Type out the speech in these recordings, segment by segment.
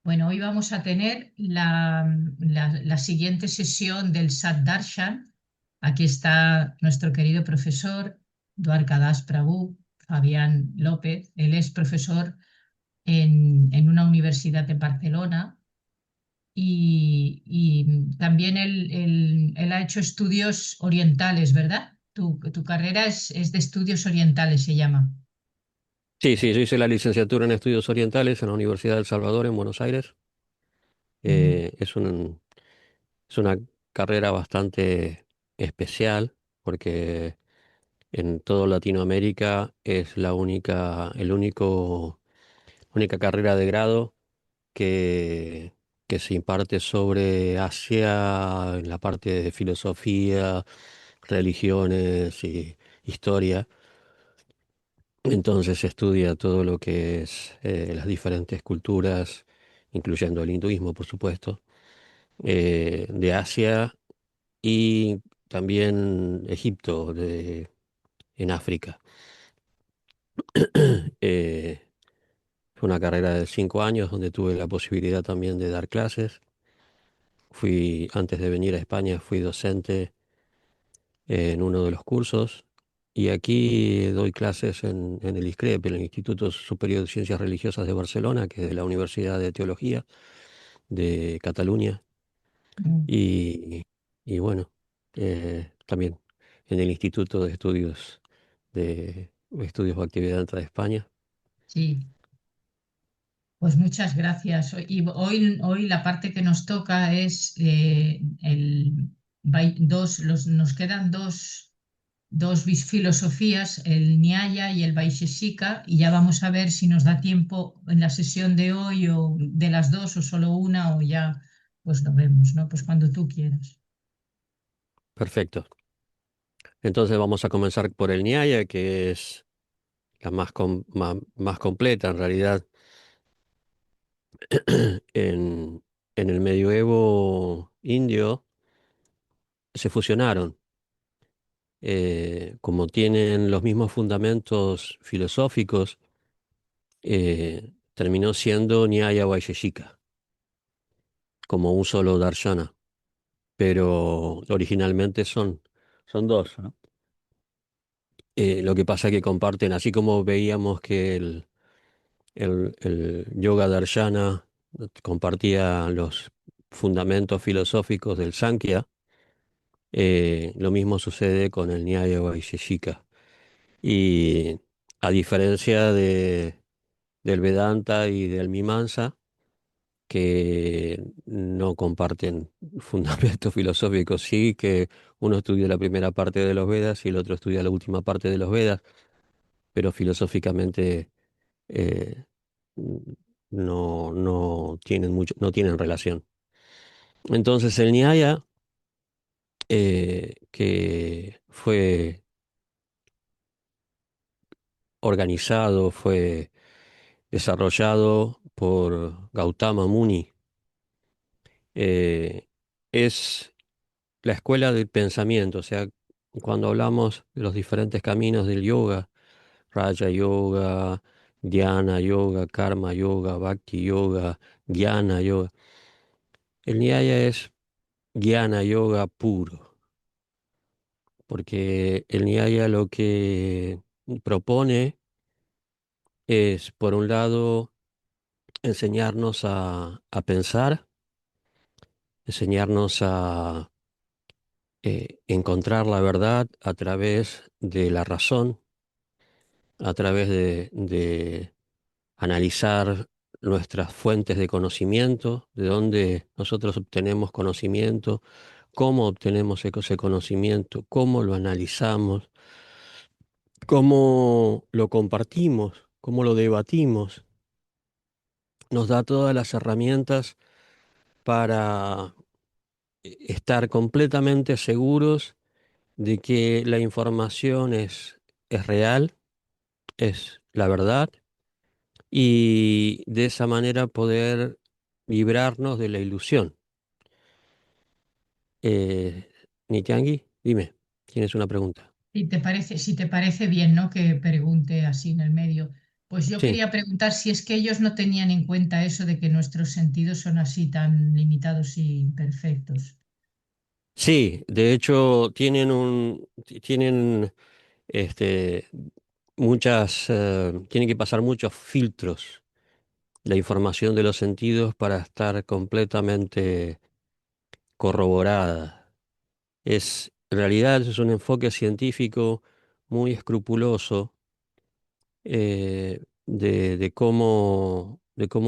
Bueno, hoy vamos a tener la siguiente sesión del Sat Darshan. Aquí está nuestro querido profesor Dwarkadas Prabhu, Fabián López. Él es profesor en una universidad de Barcelona y también él ha hecho estudios orientales, ¿verdad? Tu carrera es de estudios orientales, se llama. Sí, sí, yo hice la licenciatura en Estudios Orientales en la Universidad del Salvador en Buenos Aires. Mm, Eh, es un- es una carrera bastante especial porque en toda Latinoamérica es única carrera de grado que, que se imparte sobre Asia, en la parte de filosofía, religiones y historia. Entonces se estudia todo lo que es las diferentes culturas, incluyendo el hinduismo, por supuesto, de Asia y también Egipto, en África. Eh, Fue una carrera de 5 años donde tuve la posibilidad también de dar clases. Antes de venir a España, fui docente en uno de los cursos y aquí doy clases en el ISCREP, en el Instituto Superior de Ciencias Religiosas de Barcelona, que es de la Universidad de Teología de Cataluña, mm, y, y bueno, también en el Instituto de Estudios de Actividad Dentro de España. sí. Pues muchas gracias. Y hoy la parte que nos toca es nos quedan dos filosofías, el Nyaya y el Vaisheshika, y ya vamos a ver si nos da tiempo en la sesión de hoy o de las dos o solo una o ya pues lo vemos, ¿no? Pues cuando tú quieras. Perfecto. Entonces vamos a comenzar por el Nyaya, que es la más completa en realidad. En, en el medioevo indio se fusionaron. Como tienen los mismos fundamentos filosóficos, terminó siendo Nyaya Vaisheshika, como un solo darshana, pero originalmente son dos, ¿no? Lo que pasa es que comparten, así como veíamos que el yoga darshana compartía los fundamentos filosóficos del Sankhya. Lo mismo sucede con el Nyaya Vaisheshika. Y a diferencia del Vedanta y del Mimamsa, que no comparten fundamentos filosóficos, sí que uno estudia la primera parte de los Vedas y el otro estudia la última parte de los Vedas, pero filosóficamente eh, no tienen relación. Entonces el Nyaya, que fue organizado, fue desarrollado por Gautama Muni. Es la escuela del pensamiento, o sea, cuando hablamos de los diferentes caminos del yoga, Raja Yoga, Dhyana Yoga, Karma Yoga, Bhakti Yoga, Jnana Yoga, el Nyaya es Jnana Yoga puro, porque el Nyaya lo que propone es, por un lado, enseñarnos a pensar, enseñarnos a encontrar la verdad a través de la razón, a través de analizar nuestras fuentes de conocimiento, de dónde nosotros obtenemos conocimiento, cómo obtenemos ese conocimiento, cómo lo analizamos, cómo lo compartimos, cómo lo debatimos. Nos da todas las herramientas para estar completamente seguros de que la información es real, es la verdad, y de esa manera poder librarnos de la ilusión. Eh, Nitiangi, dime, tienes una pregunta. Si te parece bien, ¿no? Que pregunte así en el medio. Pues yo Sí, quería preguntar si es que ellos no tenían en cuenta eso de que nuestros sentidos son así tan limitados y imperfectos. sí, de hecho tienen este, tienen que pasar muchos filtros la información de los sentidos para estar completamente corroborada. En realidad es un enfoque científico muy escrupuloso de cómo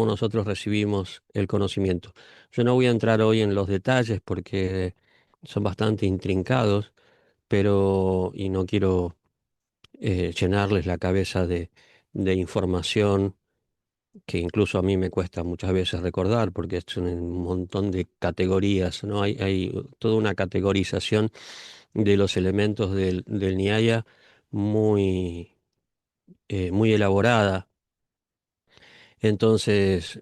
nosotros recibimos el conocimiento. Yo no voy a entrar hoy en los detalles porque son bastante intrincados, y no quiero llenarles la cabeza de información que incluso a mí me cuesta muchas veces recordar, porque es un montón de categorías, ¿no? Hay toda una categorización de los elementos del Nyaya muy, muy elaborada. Entonces,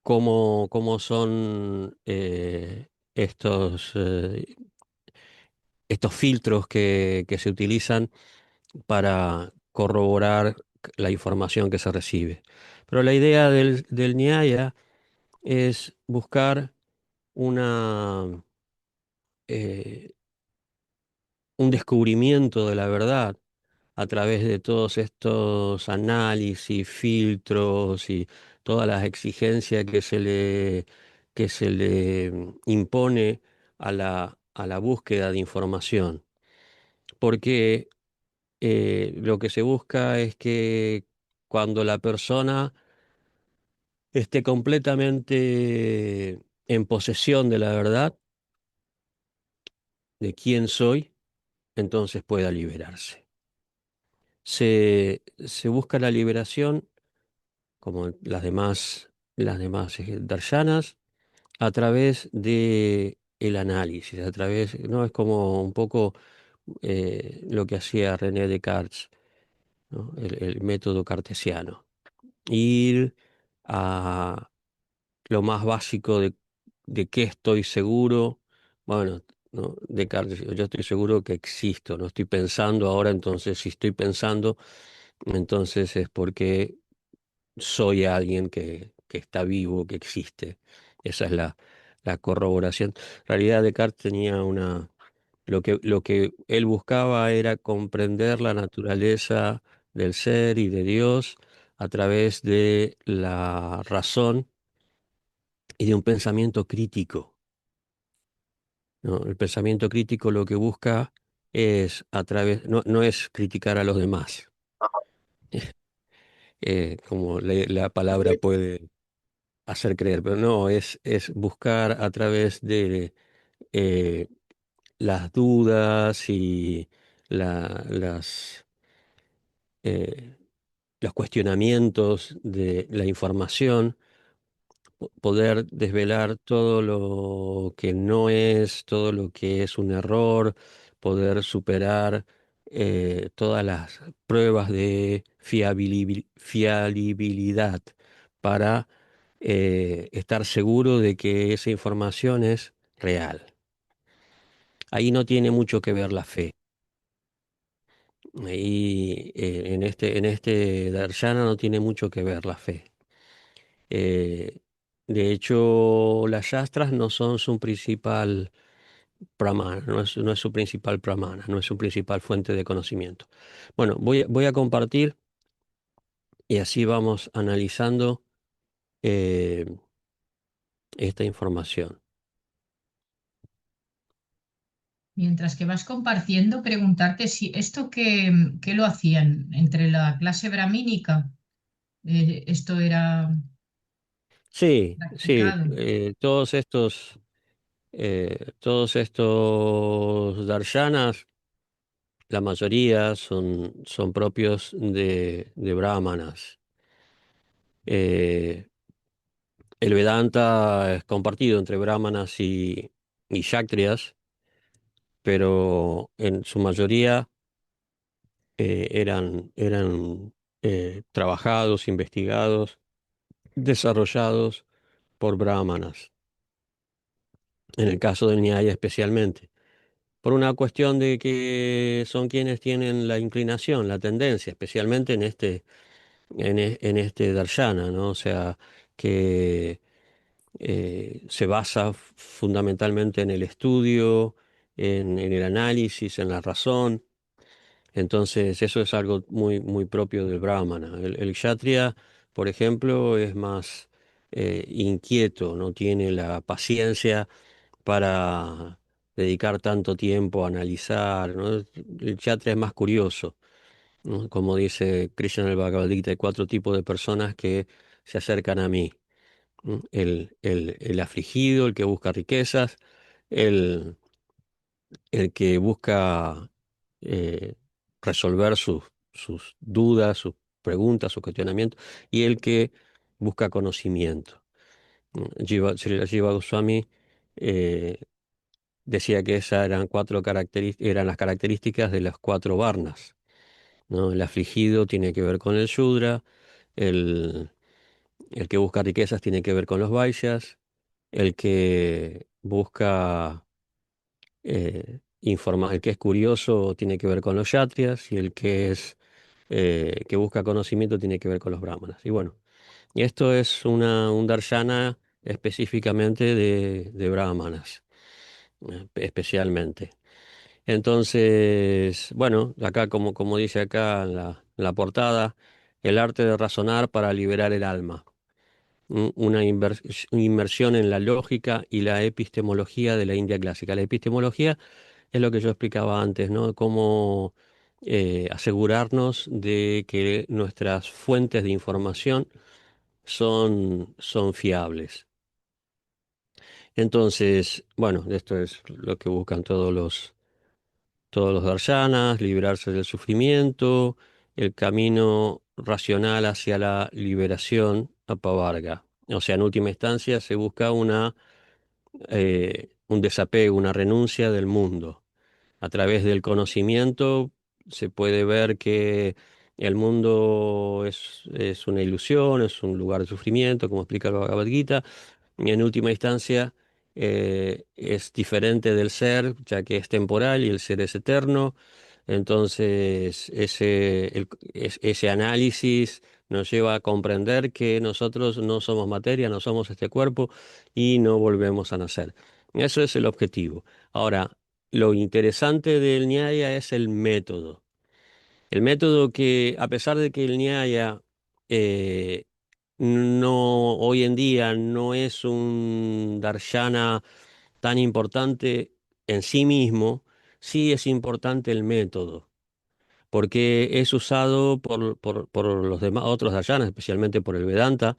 cómo son estos filtros que se utilizan para corroborar la información que se recibe? Pero la idea del Nyaya es buscar una, eh, un descubrimiento de la verdad a través de todos estos análisis, filtros y todas las exigencias que se le impone a la búsqueda de información. Porque lo que se busca es que cuando la persona esté completamente en posesión de la verdad, de quién soy, entonces pueda liberarse. Se busca la liberación, como las demás darshanas, a través de el análisis, a través, ¿no? Es como un poco lo que hacía René Descartes, ¿no? El método cartesiano. Ir a lo más básico de qué estoy seguro. Bueno, ¿no? Descartes, yo estoy seguro que existo, no estoy pensando ahora, entonces si estoy pensando, entonces es porque soy alguien que está vivo, que existe. Esa es la corroboración. En realidad Descartes tenía lo que él buscaba era comprender la naturaleza del ser y de Dios a través de la razón y de un pensamiento crítico, ¿no? El pensamiento crítico lo que busca es no es criticar a los demás, como la palabra puede hacer creer, pero no, es buscar a través de eh, las dudas y las, eh, los cuestionamientos de la información, poder desvelar todo lo que no es, todo lo que es un error, poder superar todas las pruebas de fiabilidad para estar seguro de que esa información es real. Ahí no tiene mucho que ver la fe. Ahí en este Darshana no tiene mucho que ver la fe. Eh, de hecho, las yastras no son su principal pramana, no es su principal pramana, no es su principal fuente de conocimiento. Bueno, voy a compartir y así vamos analizando eh, esta información. Mientras que vas compartiendo, preguntarte si esto que lo hacían entre la clase brahmínica, esto era Sí, sí, practicado. todos estos darshanas, la mayoría son propios de brahmanas. Eh, el Vedanta es compartido entre brahmanas y kshatriyas, pero en su mayoría eran trabajados, investigados, desarrollados por brahmanas, en el caso del Nyaya especialmente, por una cuestión de que son quienes tienen la inclinación, la tendencia, especialmente en este darshana, ¿no? O sea, que se basa fundamentalmente en el estudio, en el análisis, en la razón. Entonces, eso es algo muy, muy propio del Brahmana. El Kshatriya, por ejemplo, es más inquieto, no tiene la paciencia para dedicar tanto tiempo a analizar, ¿no? El Kshatriya es más curioso, ¿no? Como dice Krishna en el Bhagavad Gita, hay cuatro tipos de personas que se acercan a mí, ¿no? El afligido, el que busca riquezas, el, el que busca eh, resolver sus dudas, sus preguntas, sus cuestionamientos, y el que busca conocimiento. Srila Jiva Goswami eh, decía que esas eran eran las características de las cuatro varnas, ¿no? El afligido tiene que ver con el Shudra, el, el que busca riquezas tiene que ver con los Vaishyas, el que busca el que es curioso tiene que ver con los Kshatriyas y el que es que busca conocimiento tiene que ver con los Brahmanas. Y bueno, y esto es un darshana específicamente de Brahmanas, especialmente. Entonces, bueno, acá como dice acá en la portada, el arte de razonar para liberar el alma. Una inmersión en la lógica y la epistemología de la India clásica. La epistemología es lo que yo explicaba antes, ¿no? Cómo asegurarnos de que nuestras fuentes de información son fiables. Entonces, bueno, esto es lo que buscan todos los darshanas, librarse del sufrimiento, el camino racional hacia la liberación, apavarga. O sea, en última instancia se busca un desapego, una renuncia del mundo. A través del conocimiento se puede ver que el mundo es una ilusión, es un lugar de sufrimiento, como explica el Bhagavad Gita, y en última instancia es diferente del ser, ya que es temporal y el ser es eterno. Entonces, ese análisis nos lleva a comprender que nosotros no somos materia, no somos este cuerpo y no volvemos a nacer. Eso es el objetivo. Ahora, lo interesante del Nyaya es el método. El método que, a pesar de que el Nyaya eh, no, hoy en día no es un darshana tan importante en sí mismo, sí es importante el método, porque es usado por los demás otros darshanas, especialmente por el Vedanta,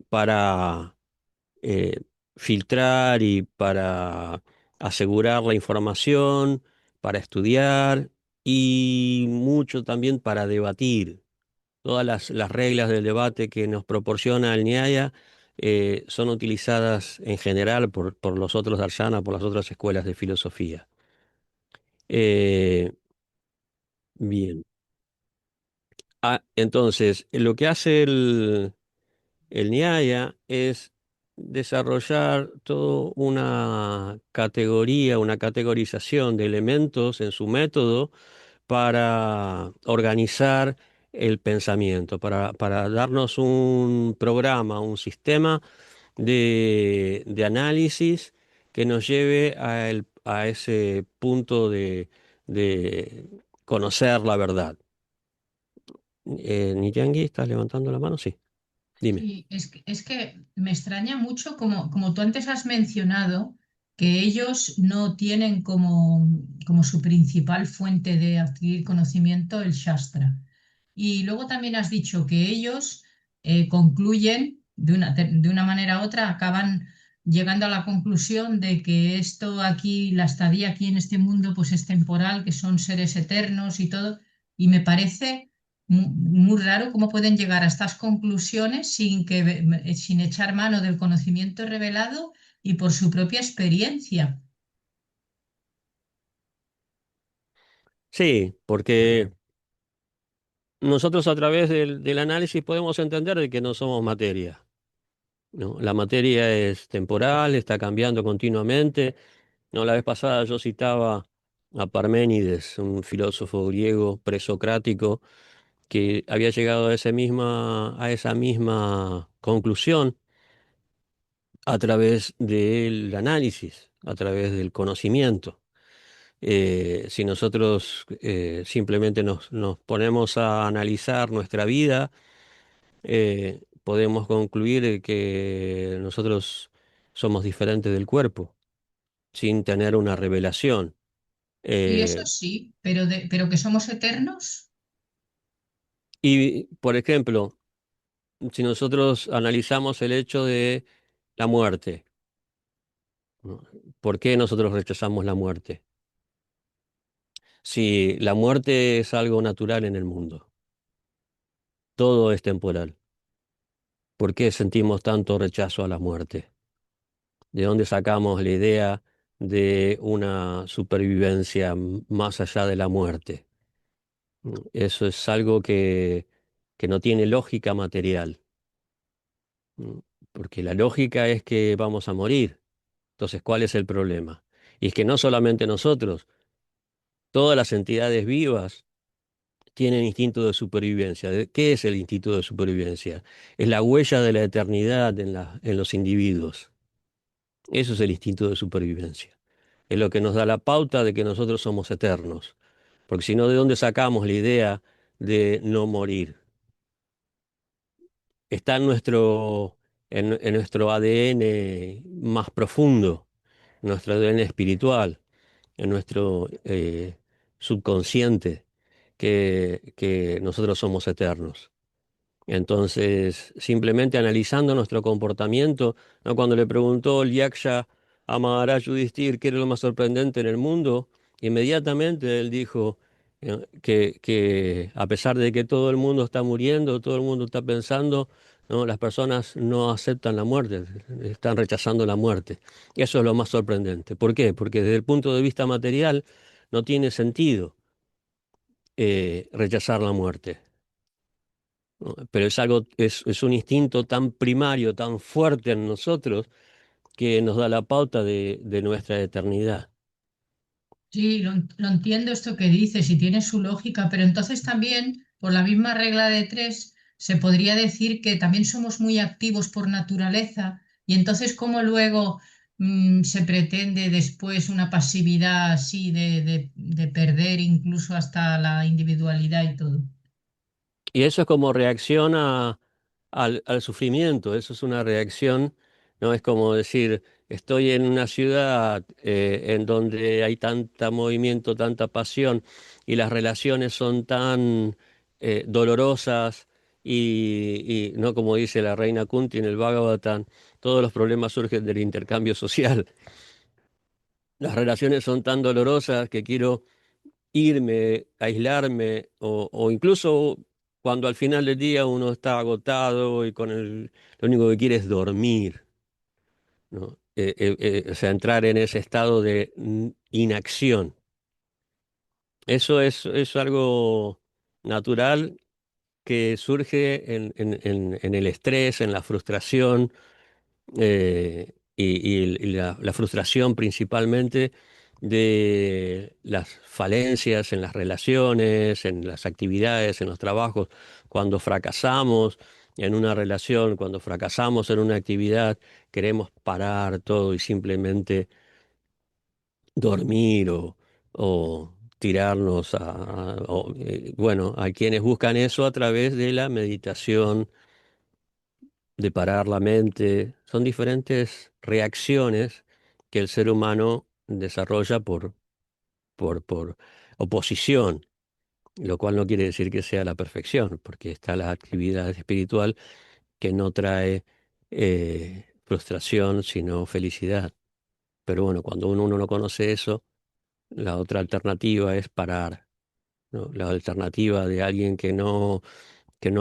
para eh, filtrar y para asegurar la información, para estudiar y mucho también para debatir. Todas las reglas del debate que nos proporciona el Nyaya son utilizadas en general por los otros darshanas, por las otras escuelas de filosofía. Eh, bien. Entonces, lo que hace el Nyaya es desarrollar toda una categoría, una categorización de elementos en su método para organizar el pensamiento, para darnos un programa, un sistema de análisis que nos lleve a ese punto de conocer la verdad. Niyangi, ¿estás levantando la mano? Sí, dime. Sí, es que me extraña mucho, como tú antes has mencionado, que ellos no tienen como su principal fuente de adquirir conocimiento el Shastra. Y luego también has dicho que ellos concluyen de una manera u otra, acaban llegando a la conclusión de que esto aquí, la estadía aquí en este mundo, pues es temporal, que son seres eternos y todo. Y me parece muy raro cómo pueden llegar a estas conclusiones sin echar mano del conocimiento revelado y por su propia experiencia. Sí, porque nosotros a través del análisis podemos entender de que no somos materia, ¿no? La materia es temporal, está cambiando continuamente. No, la vez pasada yo citaba a Parménides, un filósofo griego presocrático, que había llegado a esa misma conclusión a través del análisis, a través del conocimiento. Si nosotros simplemente nos ponemos a analizar nuestra vida, podemos concluir que nosotros somos diferentes del cuerpo, sin tener una revelación. Sí, eso Eh, sí, pero que somos eternos. y, por ejemplo, si nosotros analizamos el hecho de la muerte, ¿no? ¿Por qué nosotros rechazamos la muerte? Si la muerte es algo natural en el mundo, todo es temporal, ¿por qué sentimos tanto rechazo a la muerte? ¿De dónde sacamos la idea de una supervivencia más allá de la muerte? Eso es algo que no tiene lógica material, ¿no? Porque la lógica es que vamos a morir. Entonces, ¿cuál es el problema? Y es que no solamente nosotros, todas las entidades vivas tienen instinto de supervivencia. ¿Qué es el instinto de supervivencia? Es la huella de la eternidad en los individuos. Eso es el instinto de supervivencia. Es lo que nos da la pauta de que nosotros somos eternos. Porque si no, ¿de dónde sacamos la idea de no morir? Está en nuestro ADN más profundo, nuestro ADN espiritual, en nuestro subconsciente, que nosotros somos eternos. Entonces, simplemente analizando nuestro comportamiento, ¿no? Cuando le preguntó el Yaksha a Maharaj Yudhishthir qué era lo más sorprendente en el mundo, inmediatamente él dijo que a pesar de que todo el mundo está muriendo, todo el mundo está pensando, ¿no? Las personas no aceptan la muerte, están rechazando la muerte. Eso es lo más sorprendente. ¿Por qué? Porque desde el punto de vista material no tiene sentido rechazar la muerte, ¿no? Pero es algo, es un instinto tan primario, tan fuerte en nosotros, que nos da la pauta de nuestra eternidad. Sí, lo entiendo esto que dices y tiene su lógica, pero entonces también, por la misma regla de tres, se podría decir que también somos muy activos por naturaleza y entonces cómo luego se pretende después una pasividad así de perder incluso hasta la individualidad y todo. Y eso es como reacción al sufrimiento, eso es una reacción, ¿no? Es como decir, estoy en una ciudad en donde hay tanta movimiento, tanta pasión, y las relaciones son tan dolorosas, y no como dice la reina Kunti en el Bhagavatam, todos los problemas surgen del intercambio social. Las relaciones son tan dolorosas que quiero irme, aislarme, o incluso cuando al final del día uno está agotado y lo único que quiere es dormir, ¿no? O sea, entrar en ese estado de inacción. Eso es algo natural que surge en el estrés, en la frustración, y la frustración principalmente de las falencias en las relaciones, en las actividades, en los trabajos. Cuando fracasamos en una relación, cuando fracasamos en una actividad, queremos parar todo y simplemente dormir o tirarnos bueno, hay quienes buscan eso a través de la meditación, de parar la mente. Son diferentes reacciones que el ser humano desarrolla por oposición, lo cual no quiere decir que sea la perfección, porque está la actividad espiritual que no trae frustración, sino felicidad. Pero bueno, cuando uno no conoce eso, la otra alternativa es parar, ¿no? La alternativa de alguien que no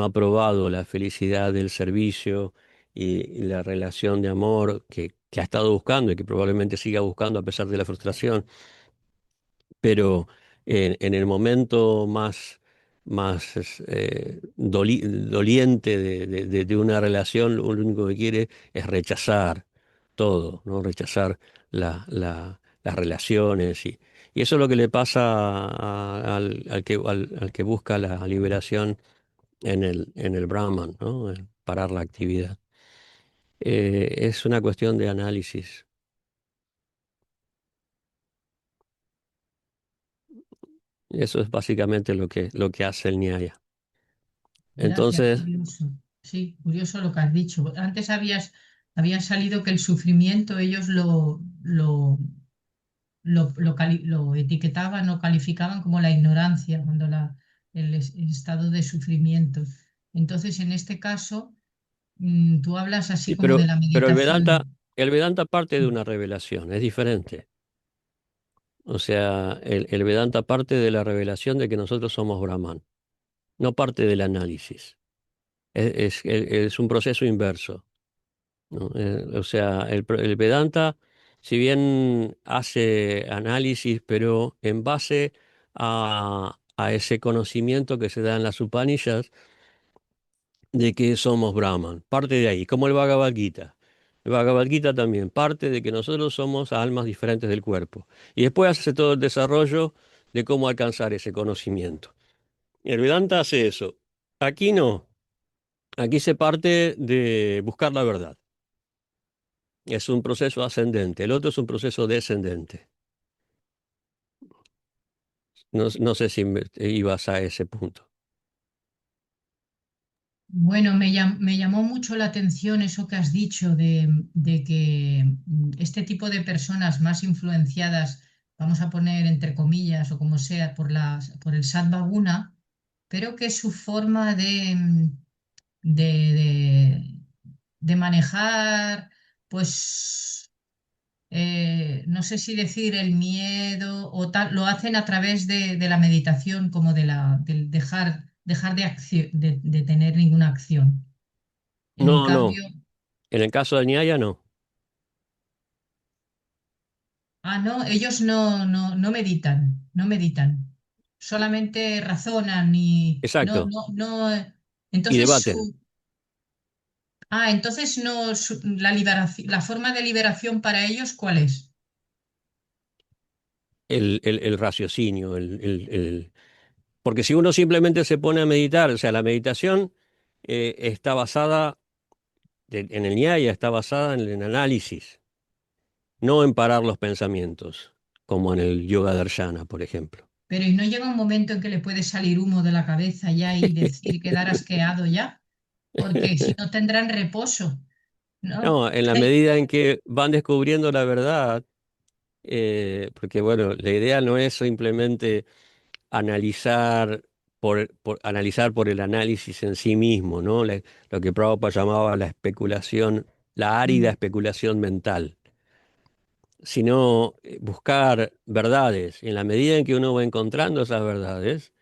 ha probado la felicidad del servicio y la relación de amor que ha estado buscando y que probablemente siga buscando a pesar de la frustración, pero en el momento más doliente de una relación, lo único que quiere es rechazar todo, ¿no? Rechazar las relaciones, y eso es lo que le pasa al que busca la liberación en el Brahman, ¿no? En parar la actividad. Es una cuestión de análisis. Eso es básicamente lo que hace el Nyaya. Gracias, Entonces, curioso. Sí, curioso lo que has dicho. Antes había salido que el sufrimiento ellos lo etiquetaban o calificaban como la ignorancia, cuando el estado de sufrimiento. Entonces, en este caso, tú hablas así sí, como de la pero meditación. El Vedanta parte de una revelación, es diferente. O sea, el Vedanta parte de la revelación de que nosotros somos Brahman, no parte del análisis. Es un proceso inverso, ¿no? O sea, el Vedanta, si bien hace análisis, pero en base a ese conocimiento que se da en las Upanishads de que somos Brahman, parte de ahí, como el Bhagavad Gita. El Bhagavad Gita también parte de que nosotros somos almas diferentes del cuerpo. Y después hace todo el desarrollo de cómo alcanzar ese conocimiento. El Vedanta hace eso. Aquí no. Aquí se parte de buscar la verdad. Es un proceso ascendente. El otro es un proceso descendente. No sé si ibas a ese punto. Bueno, me llamó mucho la atención eso que has dicho de que este tipo de personas más influenciadas, vamos a poner entre comillas o como sea, por el Sadhguna, pero que su forma de, de manejar, pues, no sé si decir el miedo o tal, lo hacen a través de la meditación, como del dejar de tener ninguna acción. En No, no. cambio, En el caso del Nyaya, no. no, ellos no meditan, no meditan, solamente razonan y Exacto. Y entonces debaten. entonces no, la liberación, la forma de liberación para ellos, ¿cuál es? El raciocinio, porque si uno simplemente se pone a meditar, o sea, la meditación está basada, en el Nyaya está basada en el análisis, no en parar los pensamientos, como en el Yoga Darshana, por ejemplo. Pero ¿y no llega un momento en que le puede salir humo de la cabeza ya y decir quedar asqueado ya? Porque si no tendrán reposo, ¿no? No, en la medida en que van descubriendo la verdad, porque bueno, la idea no es simplemente analizar analizar por el análisis en sí mismo, ¿no? Lo que Prabhupada llamaba la especulación, la árida Mm, especulación mental, sino buscar verdades. En la medida en que uno va encontrando esas verdades,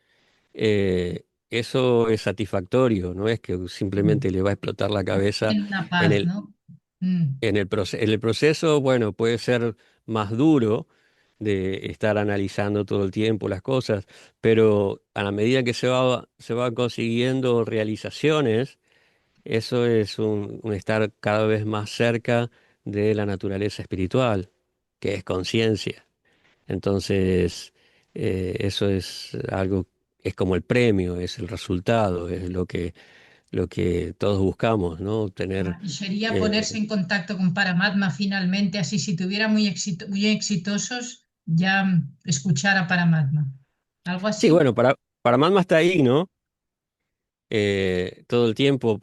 eso es satisfactorio, no es que mm. simplemente le va a explotar la cabeza En una en paz, ¿no? Mm, en el proceso, bueno, puede ser más duro de estar analizando todo el tiempo las cosas, pero a la medida que se va consiguiendo realizaciones, eso es un estar cada vez más cerca de la naturaleza espiritual, que es conciencia. Entonces, eso es algo, es como el premio, es el resultado, es lo que todos buscamos, ¿no? Tener y sería ponerse eh, en contacto con Paramatma finalmente, así si tuviera muy exitosos, ya escuchar a Paramatma. ¿Algo sí, así? bueno, para Manma está ahí, ¿no? Todo el tiempo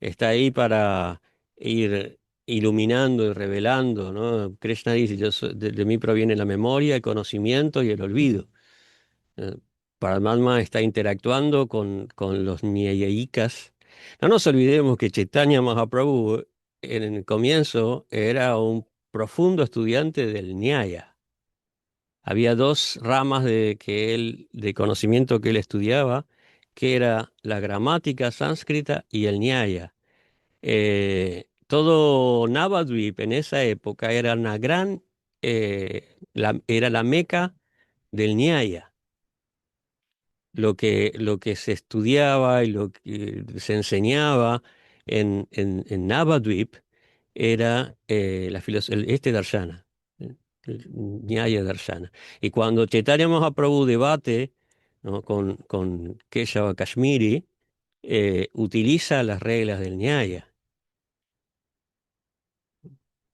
está ahí para ir iluminando y revelando, ¿no? Krishna dice, de mí proviene la memoria, el conocimiento y el olvido. Eh, Paramatma está interactuando con los Nyayikas. No nos olvidemos que Chaitanya Mahaprabhu en el comienzo era un profundo estudiante del Nyaya. Había dos ramas de conocimiento que él estudiaba, que era la gramática sánscrita y el Nyaya. Todo Navadvip en esa época era una gran, era la meca del Nyaya. Lo que se estudiaba y lo que se enseñaba en Navadvip era este Darshana, el Nyaya Darshana. Y cuando Chaitanya Mahaprabhu debate, ¿no? con Keshava Kashmiri, utiliza las reglas del Nyaya.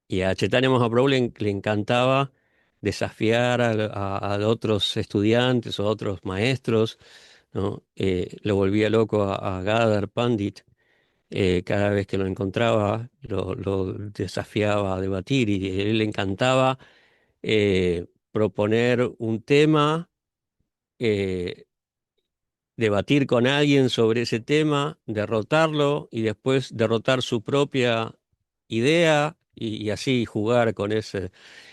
Y a Chaitanya Mahaprabhu le encantaba desafiar a otros estudiantes o a otros maestros, ¿no? Lo volvía loco a Gadar Pandit. Cada vez que lo encontraba, lo desafiaba a debatir y a él le encantaba proponer un tema, eh, debatir con alguien sobre ese tema, derrotarlo y después derrotar su propia idea y así jugar con ese.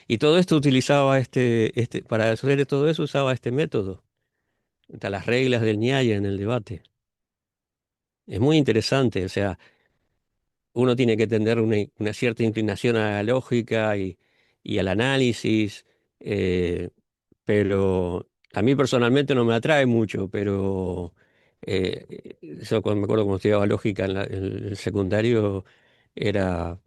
Y todo esto utilizaba para hacer todo eso usaba este método, hasta las reglas del Nyaya en el debate. Es muy interesante, o sea, uno tiene que tener una cierta inclinación a la lógica y al análisis, eh, pero a mí personalmente no me atrae mucho, pero yo me acuerdo cuando estudiaba lógica en el secundario era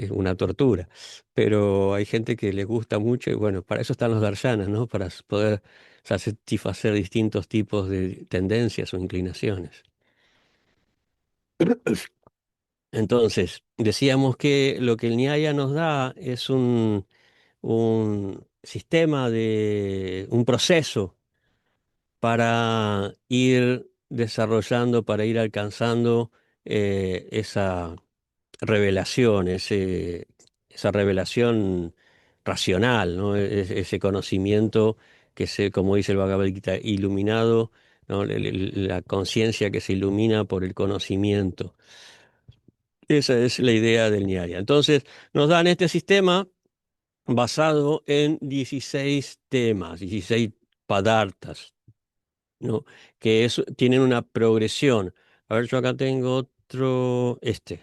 una tortura, pero hay gente que le gusta mucho y bueno, para eso están los darshanas, ¿no? Para poder satisfacer distintos tipos de tendencias o inclinaciones. Entonces, decíamos que lo que el Nyaya nos da es un sistema un proceso para ir desarrollando, para ir alcanzando esa revelación, esa revelación racional, ¿no? Ese conocimiento como dice el Bhagavad Gita, iluminado, ¿no? La conciencia que se ilumina por el conocimiento. Esa es la idea del Nyaya. Entonces, nos dan este sistema basado en 16 temas, 16 padartas, ¿no? Tienen una progresión. A ver, yo acá tengo otro, este.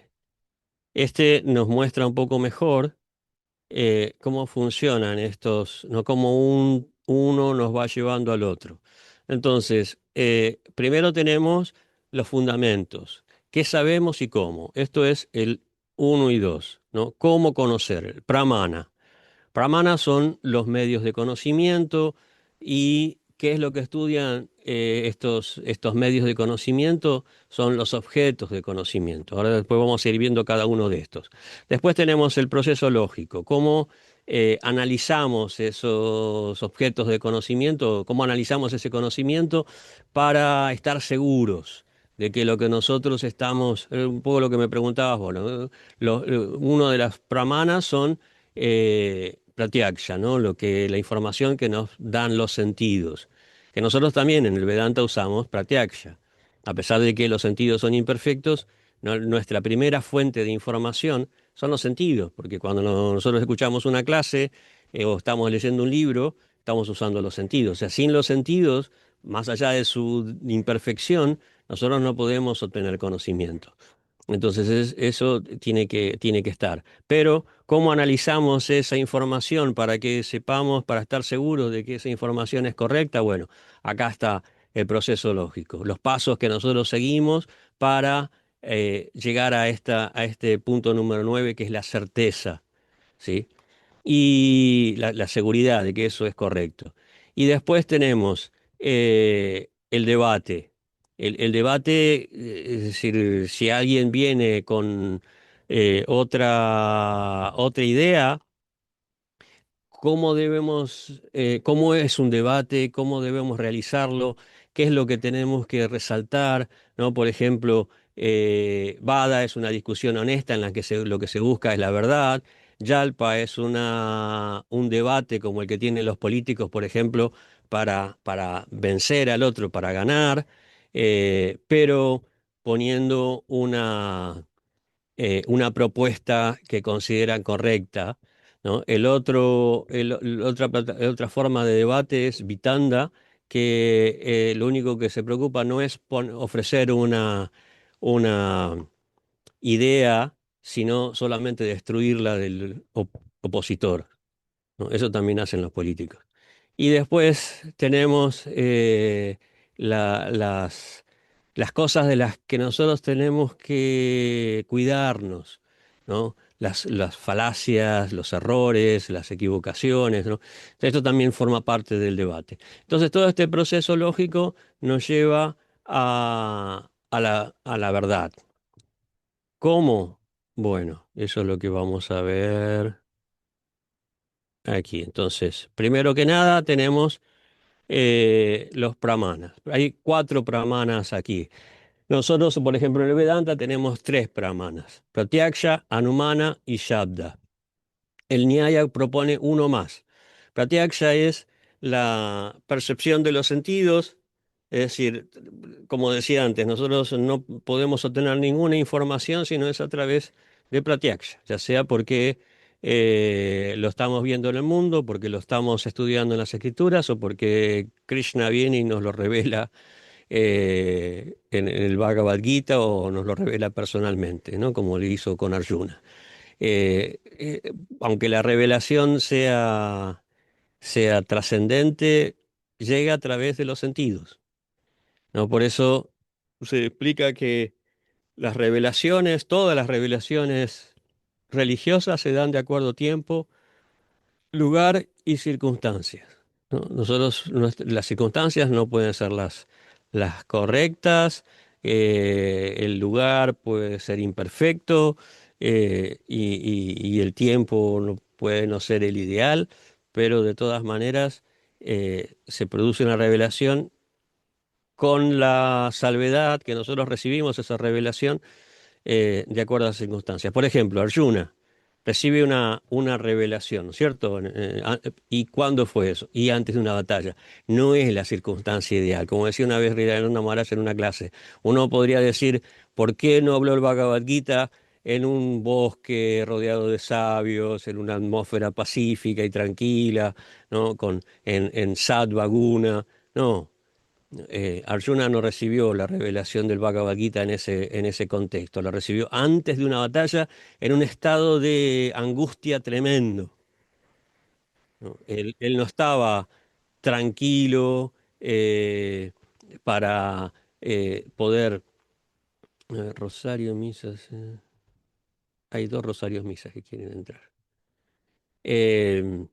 Este nos muestra un poco mejor cómo funcionan estos, no como uno nos va llevando al otro. Entonces, primero tenemos los fundamentos, qué sabemos y cómo. Esto es el uno y 2, ¿no? Cómo conocer, el pramana. Pramana son los medios de conocimiento y ¿qué es lo que estudian estos medios de conocimiento? Son los objetos de conocimiento. Ahora después vamos a ir viendo cada uno de estos. Después tenemos el proceso lógico, cómo analizamos esos objetos de conocimiento, cómo analizamos ese conocimiento para estar seguros de que lo que nosotros estamos, un poco lo que me preguntabas, bueno, uno de las pramanas son pratyaksha, ¿no? La información que nos dan los sentidos. Que nosotros también en el Vedanta usamos pratyaksha. A pesar de que los sentidos son imperfectos, nuestra primera fuente de información son los sentidos, porque cuando nosotros escuchamos una clase o estamos leyendo un libro, estamos usando los sentidos. O sea, sin los sentidos, más allá de su imperfección, nosotros no podemos obtener conocimiento. Entonces eso tiene que estar. Pero, ¿cómo analizamos esa información para que sepamos, para estar seguros de que esa información es correcta? Bueno, acá está el proceso lógico, los pasos que nosotros seguimos para llegar a este punto número 9, que es la certeza, ¿sí? Y la seguridad de que eso es correcto. Y después tenemos el debate. El debate, es decir, si alguien viene con otra idea, cómo es un debate, cómo debemos realizarlo, qué es lo que tenemos que resaltar, ¿no? Por ejemplo, Vada es una discusión honesta en la que lo que se busca es la verdad. Yalpa es un debate como el que tienen los políticos, por ejemplo, para vencer al otro, para ganar, pero poniendo una propuesta que consideran correcta, ¿no? Otra forma de debate es Vitanda, que lo único que se preocupa no es ofrecer una idea, sino solamente destruirla del opositor, ¿no? Eso también hacen los políticos. Y después tenemos las cosas de las que nosotros tenemos que cuidarnos, ¿no? Las falacias, los errores, las equivocaciones, ¿no? Esto también forma parte del debate. Entonces, todo este proceso lógico nos lleva a la verdad. ¿Cómo? Bueno, eso es lo que vamos a ver aquí. Entonces, primero que nada tenemos los pramanas. Hay cuatro pramanas aquí. Nosotros, por ejemplo, en el Vedanta tenemos tres pramanas: Pratyaksha, Anumana y Shabda. El Nyaya propone uno más. Pratyaksha es la percepción de los sentidos, es decir, como decía antes, nosotros no podemos obtener ninguna información si no es a través de Pratyaksha, ya sea porque lo estamos viendo en el mundo, porque lo estamos estudiando en las escrituras o porque Krishna viene y nos lo revela en el Bhagavad Gita o nos lo revela personalmente, ¿no? Como lo hizo con Arjuna. Eh, eh, Aunque la revelación sea trascendente, llega a través de los sentidos, ¿no? Por eso se explica que las revelaciones, todas las revelaciones religiosas se dan de acuerdo a tiempo, lugar y circunstancias, ¿no? Nosotros, las circunstancias no pueden ser las correctas, el lugar puede ser imperfecto, y el tiempo no puede no ser el ideal, pero de todas maneras se produce una revelación con la salvedad que nosotros recibimos esa revelación de acuerdo a las circunstancias. Por ejemplo, Arjuna recibe una revelación, ¿cierto? ¿Y cuándo fue eso? Y antes de una batalla. No es la circunstancia ideal. Como decía una vez Sridharana Maharaj en una clase, uno podría decir, ¿por qué no habló el Bhagavad Gita en un bosque rodeado de sabios, en una atmósfera pacífica y tranquila, ¿no? En Satvaguna? No. Arjuna no recibió la revelación del Bhagavad Gita en ese contexto, la recibió antes de una batalla en un estado de angustia tremendo, ¿no? Él no estaba tranquilo para poder... Rosario Misas, hay dos Rosarios Misas que quieren entrar. Eh,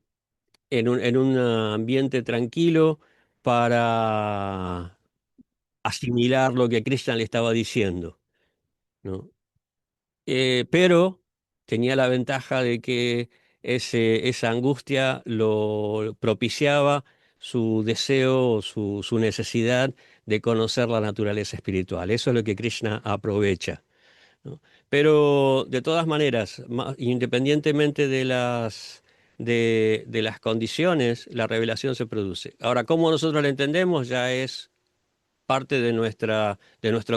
en un ambiente tranquilo para asimilar lo que Krishna le estaba diciendo, ¿no? Pero tenía la ventaja de que esa angustia lo propiciaba su deseo, su necesidad de conocer la naturaleza espiritual. Eso es lo que Krishna aprovecha, ¿no? Pero de todas maneras, independientemente de las condiciones, la revelación se produce. Ahora, cómo nosotros la entendemos ya es parte de nuestro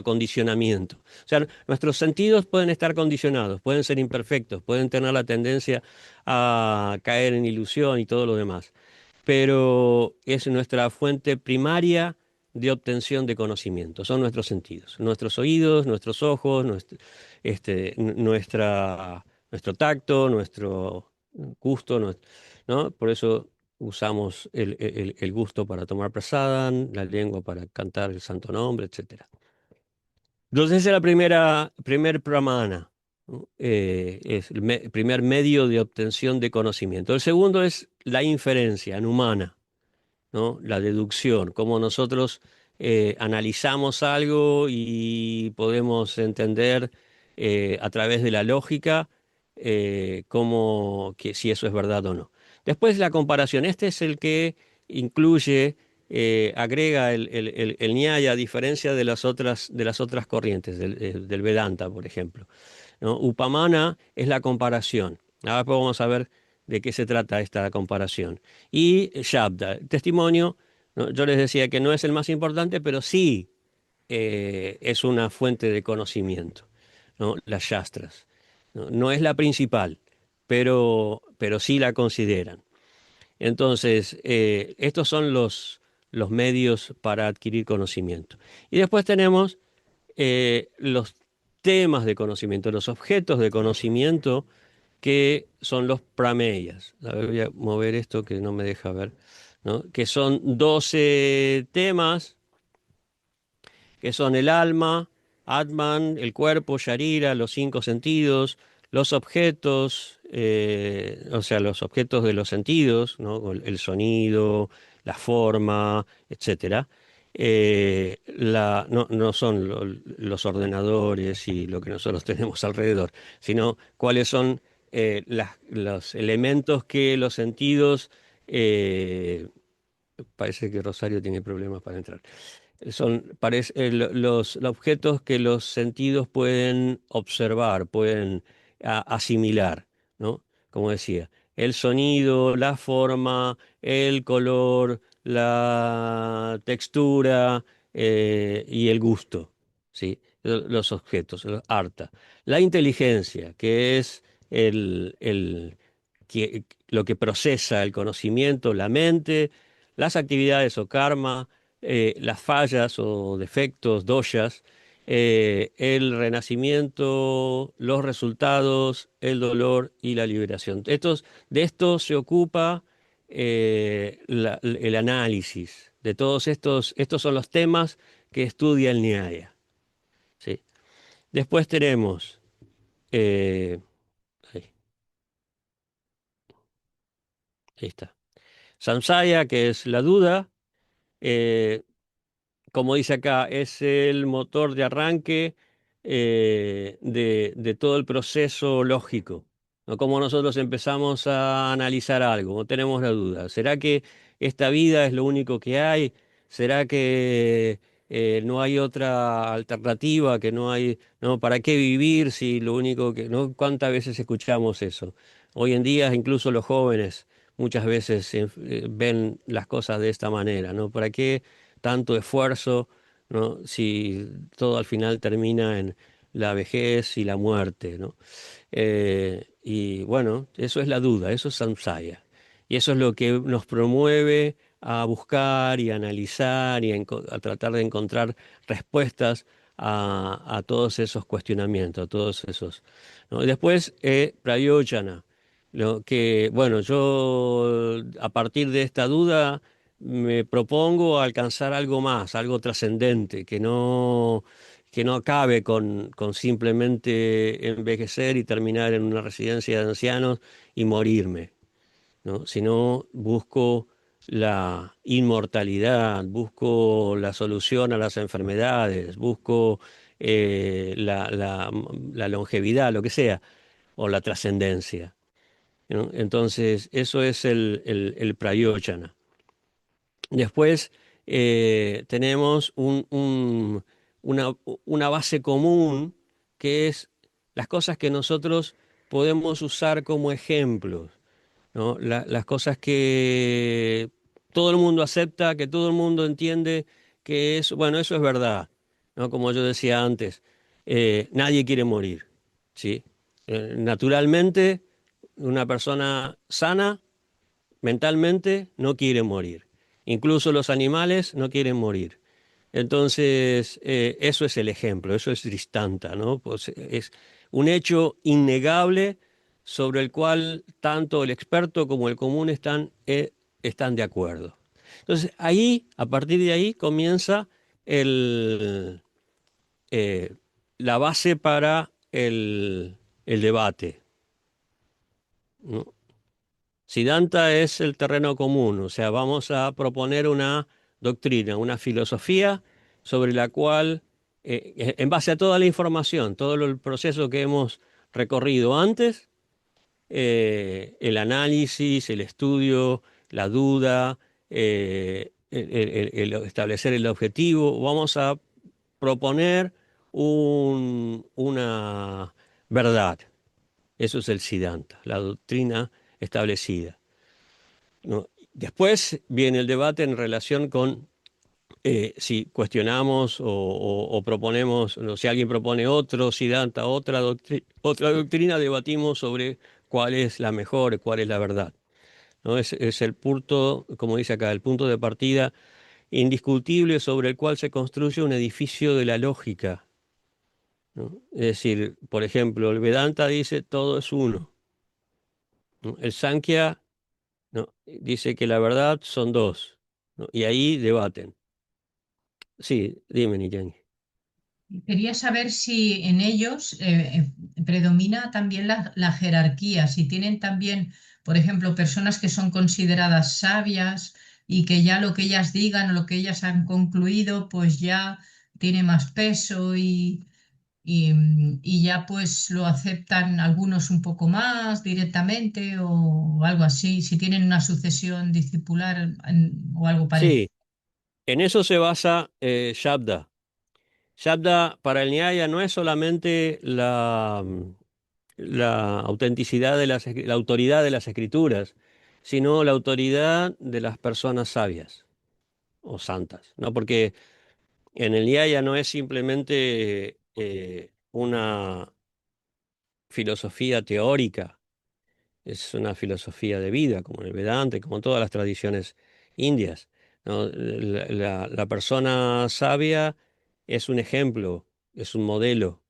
condicionamiento. O sea, nuestros sentidos pueden estar condicionados, pueden ser imperfectos, pueden tener la tendencia a caer en ilusión y todo lo demás, pero es nuestra fuente primaria de obtención de conocimiento, son nuestros sentidos, nuestros oídos, nuestros ojos, nuestro tacto, nuestro gusto, ¿no? Por eso usamos el gusto para tomar prasadam, la lengua para cantar el santo nombre, etcétera. Entonces esa es la primer pramana, ¿no? Es el primer medio de obtención de conocimiento. El segundo es la inferencia, anumana, ¿no? La deducción, cómo nosotros analizamos algo y podemos entender a través de la lógica si eso es verdad o no. Después la comparación. Este es el que incluye, agrega el Nyaya, a diferencia de las otras corrientes, del Vedanta, por ejemplo, ¿no? Upamana es la comparación. Ahora vamos a ver de qué se trata esta comparación. Y Shabda, el testimonio, ¿no? Yo les decía que no es el más importante, pero sí es una fuente de conocimiento, ¿no? Las Shastras. No, no es la principal, pero sí la consideran. Entonces, estos son los medios para adquirir conocimiento. Y después tenemos los temas de conocimiento, los objetos de conocimiento que son los prameyas. A ver, voy a mover esto que no me deja ver, ¿no? Que son 12 temas, que son el alma, Atman, el cuerpo, Sharira, los cinco sentidos, los objetos, o sea, los objetos de los sentidos, ¿no? El sonido, la forma, etcétera. no son los ordenadores y lo que nosotros tenemos alrededor, sino cuáles son los elementos que los sentidos, eh, parece que Rosario tiene problemas para entrar. Los objetos que los sentidos pueden observar, pueden asimilar, ¿no? Como decía, el sonido, la forma, el color, la textura y el gusto, ¿sí? Los objetos, los arta. La inteligencia, que es lo que procesa el conocimiento, la mente, las actividades o karma, las fallas o defectos, doshas, el renacimiento, los resultados, el dolor y la liberación. De esto se ocupa el análisis. De todos estos son los temas que estudia el Nyaya. ¿Sí? Después tenemos, eh, ahí, ahí está, Samsaya, que es la duda. eh, Como dice acá, es el motor de arranque de todo el proceso lógico, ¿no? Como nosotros empezamos a analizar algo, no tenemos la duda. ¿Será que esta vida es lo único que hay? ¿Será que no hay otra alternativa, que no hay, no, ¿para qué vivir si lo único que, no? ¿Cuántas veces escuchamos eso? Hoy en día incluso los jóvenes muchas veces ven las cosas de esta manera, ¿no? ¿Para qué tanto esfuerzo, ¿no? Si todo al final termina en la vejez y la muerte, ¿no? Y bueno, eso es la duda, eso es samsaya. Y eso es lo que nos promueve a buscar y a analizar y a tratar de encontrar respuestas a todos esos cuestionamientos, a todos esos, ¿no? Y después, prayoyana, lo que, bueno, yo a partir de esta duda me propongo alcanzar algo más, algo trascendente, que no acabe con simplemente envejecer y terminar en una residencia de ancianos y morirme, ¿no? Sino busco la inmortalidad, busco la solución a las enfermedades, busco la longevidad, lo que sea, o la trascendencia, ¿no? Entonces, eso es el prayoyana. Después tenemos una, una base común que es las cosas que nosotros podemos usar como ejemplos, ¿no? Las cosas que todo el mundo acepta, que todo el mundo entiende que es, bueno, eso es verdad, ¿no? Como yo decía antes, nadie quiere morir, ¿sí? Naturalmente, una persona sana mentalmente no quiere morir. Incluso los animales no quieren morir. Entonces, eso es el ejemplo, eso es Drishtanta, ¿no? Pues es un hecho innegable sobre el cual tanto el experto como el común están de acuerdo. Entonces, ahí, a partir de ahí, comienza el, eh, la base para el debate, ¿no? Siddhanta es el terreno común, o sea, vamos a proponer una doctrina, una filosofía sobre la cual, en base a toda la información, todo el proceso que hemos recorrido antes, el análisis, el estudio, la duda, el establecer el objetivo, vamos a proponer una verdad. Eso es el Siddhanta, la doctrina establecida, ¿no? Después viene el debate en relación con si cuestionamos o proponemos, no, si alguien propone otro Siddhanta, otra doctrina, debatimos sobre cuál es la mejor, cuál es la verdad, ¿no? Es el punto, como dice acá, el punto de partida indiscutible sobre el cual se construye un edificio de la lógica, ¿no? Es decir, por ejemplo, el Vedanta dice todo es uno, ¿no? El Sankhya, ¿no? Dice que la verdad son dos, ¿no? Y ahí debaten. Sí, dime, Niyangi. Quería saber si en ellos predomina también la jerarquía, si tienen también, por ejemplo, personas que son consideradas sabias, y que ya lo que ellas digan o lo que ellas han concluido, pues ya tiene más peso y ya pues lo aceptan algunos un poco más directamente o algo así, si tienen una sucesión discipular o algo parecido. Sí, en eso se basa Shabda. Shabda para el Nyaya no es solamente la autenticidad de la autoridad de las escrituras, sino la autoridad de las personas sabias o santas, ¿no? Porque en el Nyaya no es simplemente una filosofía teórica, es una filosofía de vida, como en el Vedanta, y como en todas las tradiciones indias, ¿no? La persona sabia es un ejemplo, es un modelo.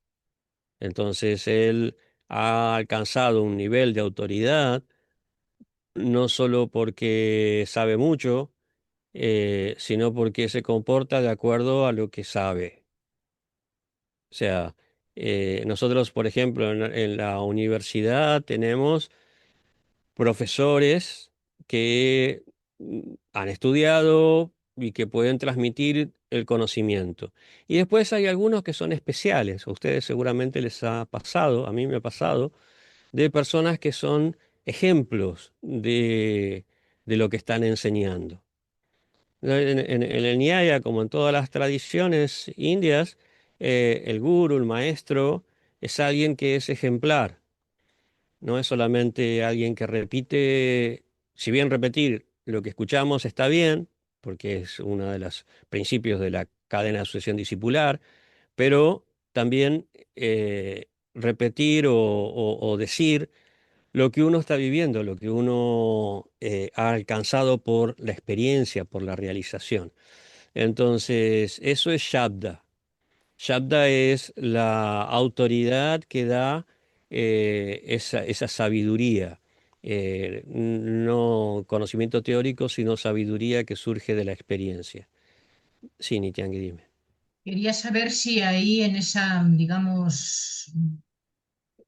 Entonces él ha alcanzado un nivel de autoridad no solo porque sabe mucho, sino porque se comporta de acuerdo a lo que sabe. O sea, nosotros, por ejemplo, en la universidad tenemos profesores que han estudiado y que pueden transmitir el conocimiento. Y después hay algunos que son especiales. A ustedes seguramente les ha pasado, a mí me ha pasado, de personas que son ejemplos de lo que están enseñando. En el Nyaya, como en todas las tradiciones indias, el guru, el maestro, es alguien que es ejemplar. No es solamente alguien que repite, si bien repetir lo que escuchamos está bien, porque es uno de los principios de la cadena de sucesión discipular, pero también repetir o decir lo que uno está viviendo, lo que uno ha alcanzado por la experiencia, por la realización. Entonces, eso es Shabda. Shabda es la autoridad que da esa sabiduría, no conocimiento teórico, sino sabiduría que surge de la experiencia. Sí, Nitiangui, dime. Quería saber si ahí en esa, digamos,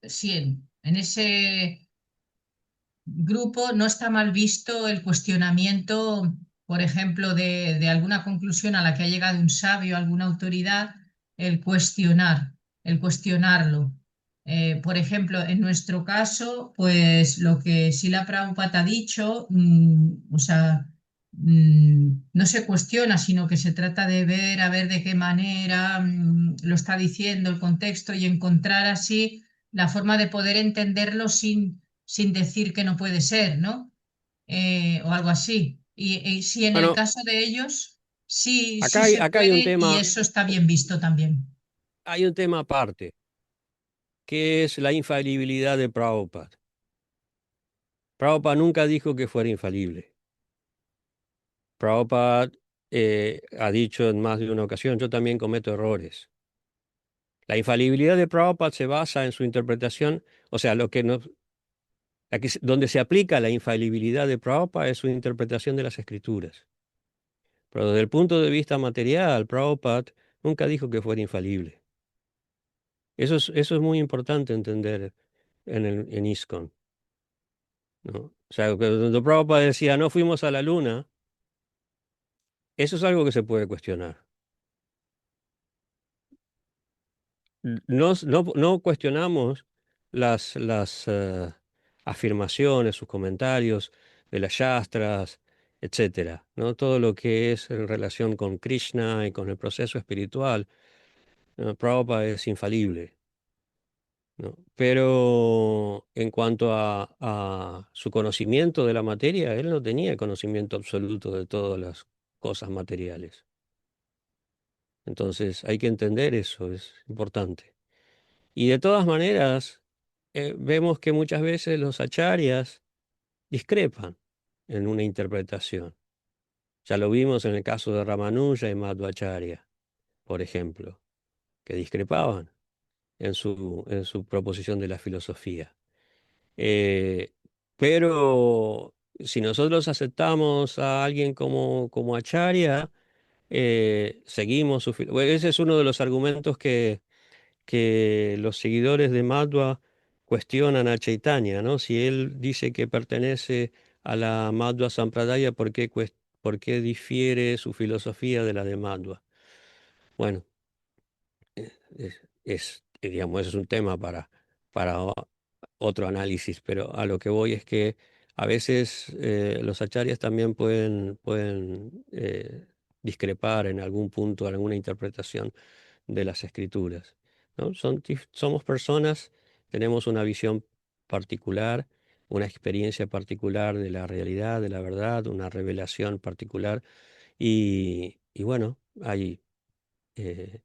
si en ese grupo no está mal visto el cuestionamiento, por ejemplo, de alguna conclusión a la que ha llegado un sabio, alguna autoridad, el cuestionar, el cuestionarlo. Por ejemplo, en nuestro caso, pues lo que Sila Prabhupada ha dicho, o sea, no se cuestiona, sino que se trata de ver a ver de qué manera lo está diciendo el contexto y encontrar así la forma de poder entenderlo sin decir que no puede ser, ¿no? O algo así. Y si en el Bueno, caso de ellos, sí, sí se acá puede y eso está bien visto también. hay un tema aparte, que es la infalibilidad de Prabhupada. Prabhupada nunca dijo que fuera infalible. Prabhupada ha dicho en más de una ocasión, yo también cometo errores. La infalibilidad de Prabhupada se basa en su interpretación, o sea, lo que nos, donde se aplica la infalibilidad de Prabhupada es su interpretación de las escrituras. Pero desde el punto de vista material, Prabhupada nunca dijo que fuera infalible. Eso es muy importante entender en ISKCON, ¿no? O sea, que cuando Prabhupada decía, no fuimos a la luna, eso es algo que se puede cuestionar. No cuestionamos las afirmaciones, sus comentarios de las yastras, etcétera, ¿no? Todo lo que es en relación con Krishna y con el proceso espiritual, ¿no? Prabhupada es infalible, ¿no? Pero en cuanto a su conocimiento de la materia, él no tenía conocimiento absoluto de todas las cosas materiales. Entonces hay que entender eso, es importante. Y de todas maneras, vemos que muchas veces los acharyas discrepan en una interpretación. Ya lo vimos en el caso de Ramanuja y Madhvacharya, por ejemplo, que discrepaban en su proposición de la filosofía. Eh, pero si nosotros aceptamos a alguien como acharya, seguimos bueno, ese es uno de los argumentos que los seguidores de Madhva cuestionan a Chaitanya, ¿no? Si él dice que pertenece a la Madhva Sampradaya, ¿Por qué difiere su filosofía de la de Madhva? Bueno, digamos, ese es un tema para otro análisis, pero a lo que voy es que a veces los acharyas también pueden discrepar en algún punto, en alguna interpretación de las escrituras, ¿no? Somos personas, tenemos una visión particular, una experiencia particular de la realidad, de la verdad, una revelación particular, y bueno, hay eh,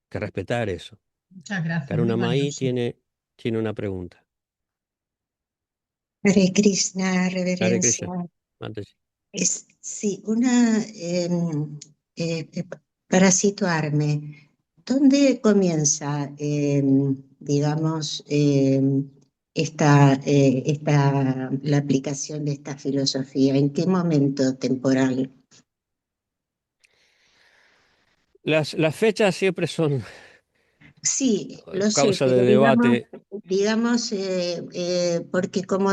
que respetar eso. Muchas gracias, muy Karunamai valioso. tiene una pregunta. Hare Krishna, Hare reverencia. Krishna. Mataji. Sí, para situarme, ¿dónde comienza, digamos, la aplicación de esta filosofía? ¿En qué momento temporal? Las fechas siempre son Sí, lo sé, causa de pero debate. digamos, porque como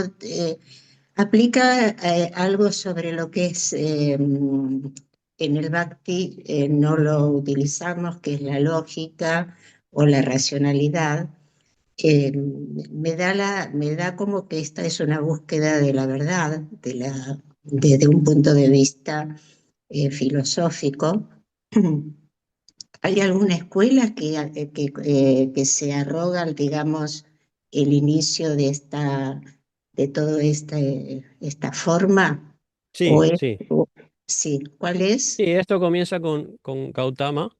aplica algo sobre lo que es en el Bhakti, no lo utilizamos, que es la lógica o la racionalidad. Me da como que esta es una búsqueda de la verdad, desde un punto de vista filosófico. ¿Hay alguna escuela que se arroga, digamos, el inicio de toda esta forma? ¿O Sí, es, sí. o- sí, ¿cuál es? Sí, esto comienza con Gautama,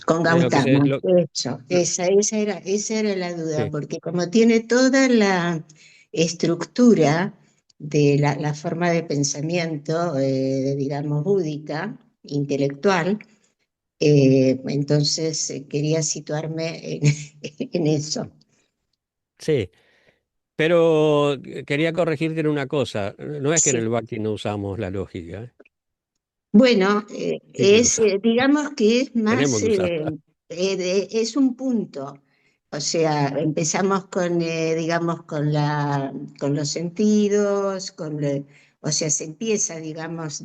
Con lo que se... Gautama, eso, esa era la duda, sí, porque como tiene toda la estructura de la forma de pensamiento, digamos, búdica, intelectual, entonces quería situarme en, en eso. sí. Pero quería corregirte en una cosa. No es que en Sí. el Bhakti no usamos la lógica, ¿eh? Bueno, Sí que lo usamos. digamos que es Tenemos más, que usarla. es un punto. O sea, empezamos con, digamos, con los sentidos, o sea, se empieza, digamos,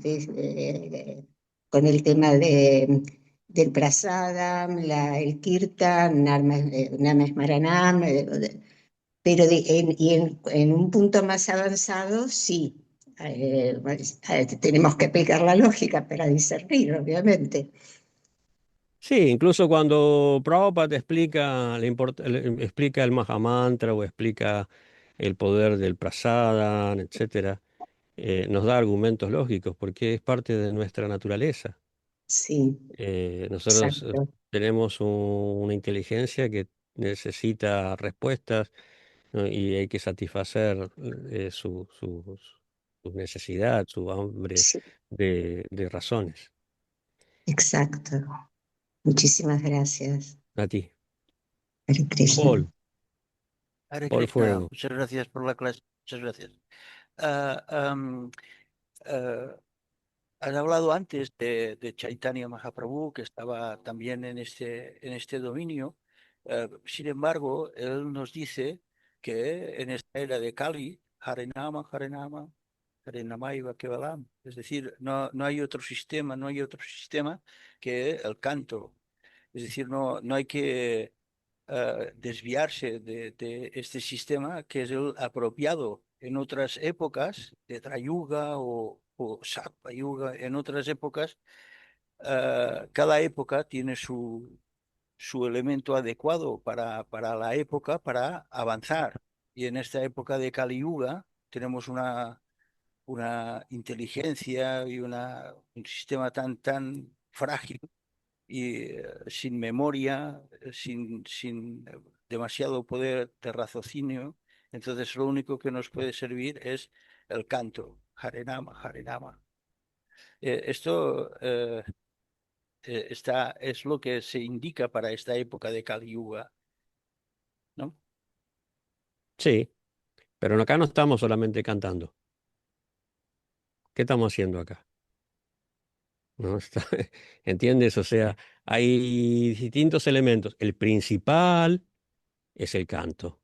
con el tema del prasadam, el kirtan, nama smaranam, pero en un punto más avanzado, sí. Tenemos que aplicar la lógica para discernir, obviamente. Sí, incluso cuando Prabhupada explica el Mahamantra o explica el poder del Prasadana, etcétera, nos da argumentos lógicos porque es parte de nuestra naturaleza. Sí, Nosotros exacto. tenemos una inteligencia que necesita respuestas, ¿no? Y hay que satisfacer su necesidad, su hambre Sí, de razones. exacto. Muchísimas gracias, A ti. Hare Krishna. Paul, Hare Paul Krishna, Fuego. muchas gracias por la clase, muchas gracias. Ah, ah, has hablado antes de Chaitanya Mahaprabhu, que estaba también en este dominio. Sin embargo, él nos dice que en esta era de Kali, Harinama, Harinama, Harinamaiva Kevalam, es decir, no hay otro sistema, no hay otro sistema que el canto. Es decir, no hay que desviarse de este sistema que es el apropiado en otras épocas, de Trayuga o Sakpa Yuga, en otras épocas, cada época tiene su elemento adecuado para la época, para avanzar. Y en esta época de Kali Yuga tenemos una inteligencia y un sistema tan frágil y sin memoria, sin demasiado poder de raciocinio. Entonces lo único que nos puede servir es el canto, Harenama, Harenama. Esto es lo que se indica para esta época de Kali Yuga, ¿no? Sí, pero acá no estamos solamente cantando. ¿Qué estamos haciendo acá? ¿No? ¿Entiendes? O sea, hay distintos elementos. El principal es el canto,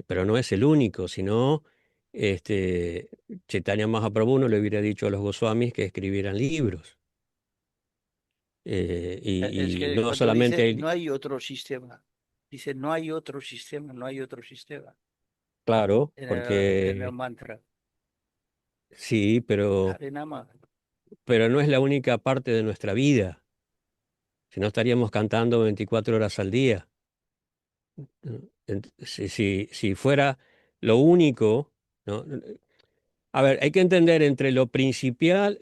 pero no es el único, sino este, Chaitanya Mahaprabhu no le hubiera dicho a los Goswamis que escribieran libros. Es Y que no cuando dice solamente, no hay otro sistema, dice no hay otro sistema, no hay otro sistema claro, en el porque mantra. sí, Harinama. pero no es la única parte de nuestra vida. Si no estaríamos cantando 24 horas al día. ¿No? Si fuera lo único, ¿no? A ver, hay que entender entre lo principal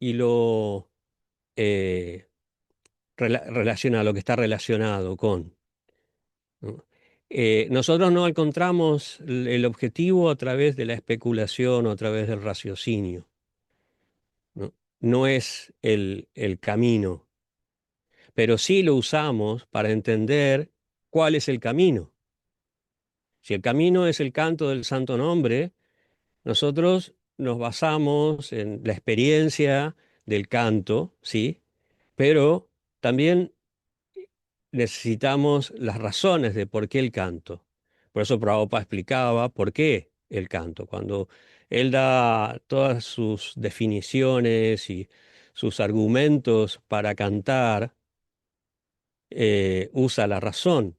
y lo relacionado, lo que está relacionado con. ¿No? Nosotros no encontramos el objetivo a través de la especulación o a través del raciocinio, ¿no? No es el camino, pero sí lo usamos para entender cuál es el camino. Si el camino es el canto del santo nombre, nosotros nos basamos en la experiencia del canto, ¿sí? Pero también necesitamos las razones de por qué el canto. Por eso Prabhupada explicaba por qué el canto. Cuando él da todas sus definiciones y sus argumentos para cantar, usa la razón,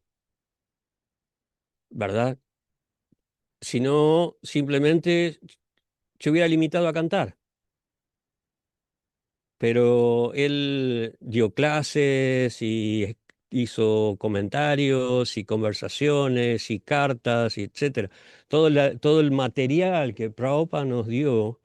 ¿verdad? Si no, simplemente se hubiera limitado a cantar. Pero él dio clases y hizo comentarios y conversaciones y cartas, y etcétera. Todo el material que Prabhupada nos dio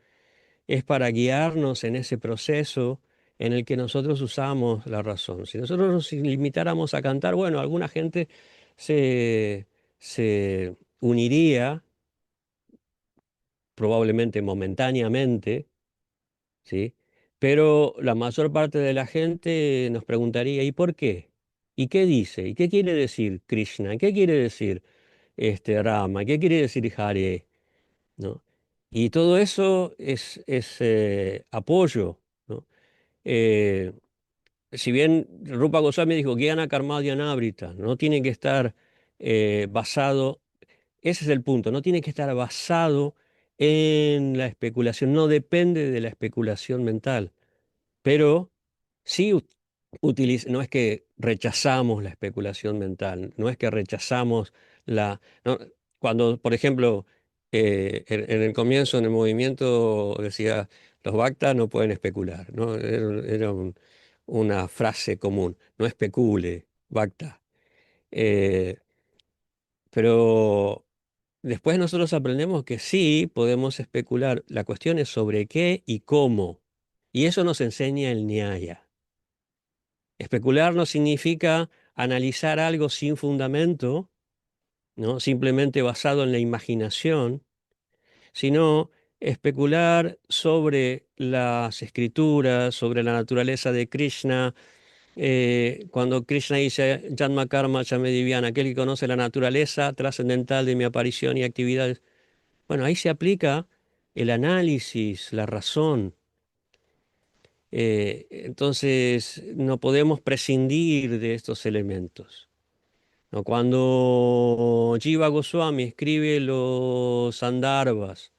es para guiarnos en ese proceso en el que nosotros usamos la razón. Si nosotros nos limitáramos a cantar, bueno, alguna gente se, se uniría, probablemente momentáneamente, ¿sí? Pero la mayor parte de la gente nos preguntaría, ¿y por qué? ¿Y qué dice? ¿Y qué quiere decir Krishna? ¿Qué quiere decir Rama? ¿Qué quiere decir Hare? ¿No? Y todo eso es apoyo, ¿no? Eh, si bien Rupa Goswami dijo, Gyana Karma Dhyanamrita, no tiene que estar basado, ese es el punto, no tiene que estar basado en la especulación, no depende de la especulación mental. Pero sí no es que rechazamos la especulación mental, no es que rechazamos no, cuando, por ejemplo, en el comienzo, en el movimiento, decía, los bhaktas no pueden especular, ¿no? Era una frase común, no especule, bhakta. Eh, pero después nosotros aprendemos que sí podemos especular, la cuestión es sobre qué y cómo, y eso nos enseña el Nyaya. Especular no significa analizar algo sin fundamento, ¿no? Simplemente basado en la imaginación, sino especular sobre las escrituras, sobre la naturaleza de Krishna. Cuando Krishna dice Janma Karma Chamedivyana, aquel que conoce la naturaleza trascendental de mi aparición y actividades, bueno, ahí se aplica el análisis, la razón. Entonces, no podemos prescindir de estos elementos, ¿no? Cuando Jiva Goswami escribe los Sandarbhas,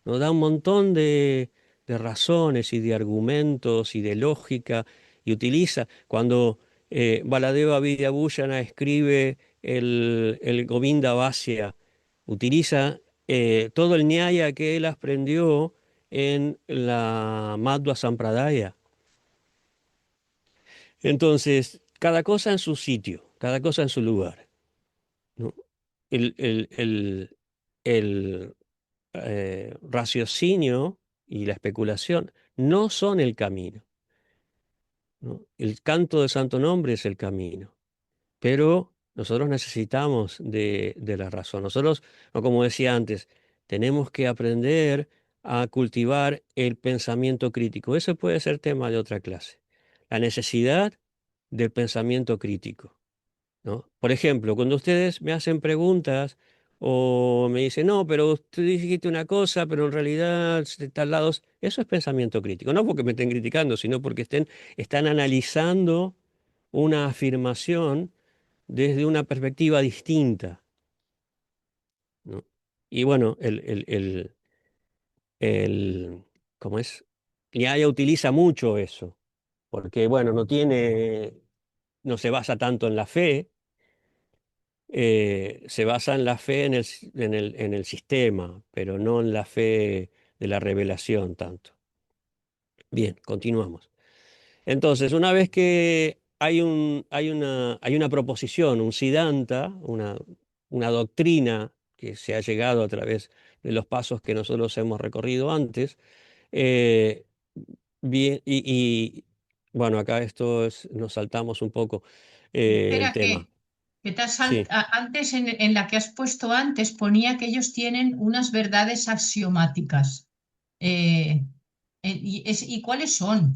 nos da un montón de razones y de argumentos y de lógica, y utiliza, cuando Baladeva Vidyabhusana escribe el Govinda Vasya, utiliza todo el Nyaya que él aprendió en la Madhva Sampradaya. Entonces, cada cosa en su sitio, cada cosa en su lugar, ¿no? El, el- el- el, raciocinio y la especulación no son el camino, ¿no? El canto de santo nombre es el camino, pero nosotros necesitamos de la razón. Nosotros, no, como decía antes, tenemos que aprender a cultivar el pensamiento crítico. Eso puede ser tema de otra clase. La necesidad del pensamiento crítico, ¿no? Por ejemplo, cuando ustedes me hacen preguntas o me dicen, no, pero usted dijiste una cosa, pero en realidad de tal lado, eso es pensamiento crítico. No porque me estén criticando, sino porque están analizando una afirmación desde una perspectiva distinta, ¿no? Y bueno, ¿cómo es? Nyaya utiliza mucho eso, porque bueno, no se basa tanto en la fe, se basa en la fe en el sistema, pero no en la fe de la revelación tanto. Bien, continuamos. Entonces, una vez que hay una proposición, un siddhanta, una doctrina que se ha llegado a través de los pasos que nosotros hemos recorrido antes, eh, bien, bueno, acá nos saltamos un poco el Espera, tema. que Sí. antes en la que has puesto antes ponía que ellos tienen unas verdades axiomáticas. Eh, ¿Y cuáles son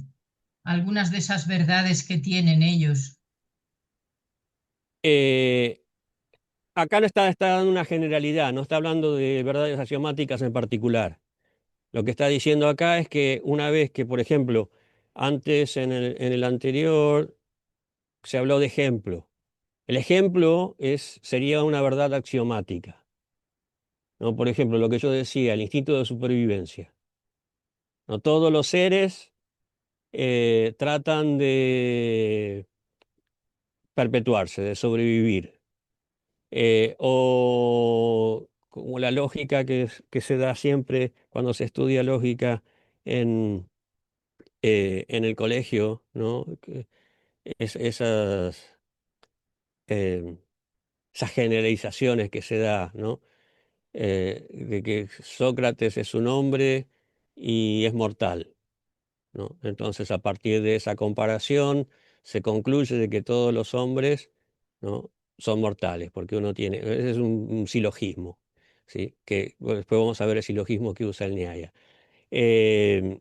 algunas de esas verdades que tienen ellos? Eh, Acá está dando una generalidad, no está hablando de verdades axiomáticas en particular. Lo que está diciendo acá es que una vez que, por ejemplo, antes en el anterior se habló de ejemplo. El ejemplo sería una verdad axiomática, ¿no? Por ejemplo, lo que yo decía, el instinto de supervivencia. ¿No? Todos los seres tratan de perpetuarse, de sobrevivir. O como la lógica que se da siempre cuando se estudia lógica en, en el colegio, ¿no? Esas, eh, esas generalizaciones que se da, ¿no? De que Sócrates es un hombre y es mortal, ¿no? Entonces, a partir de esa comparación, se concluye de que todos los hombres, ¿no? son mortales, porque ese es un silogismo, ¿sí? Que bueno, después vamos a ver el silogismo que usa el Nyaya. Eh,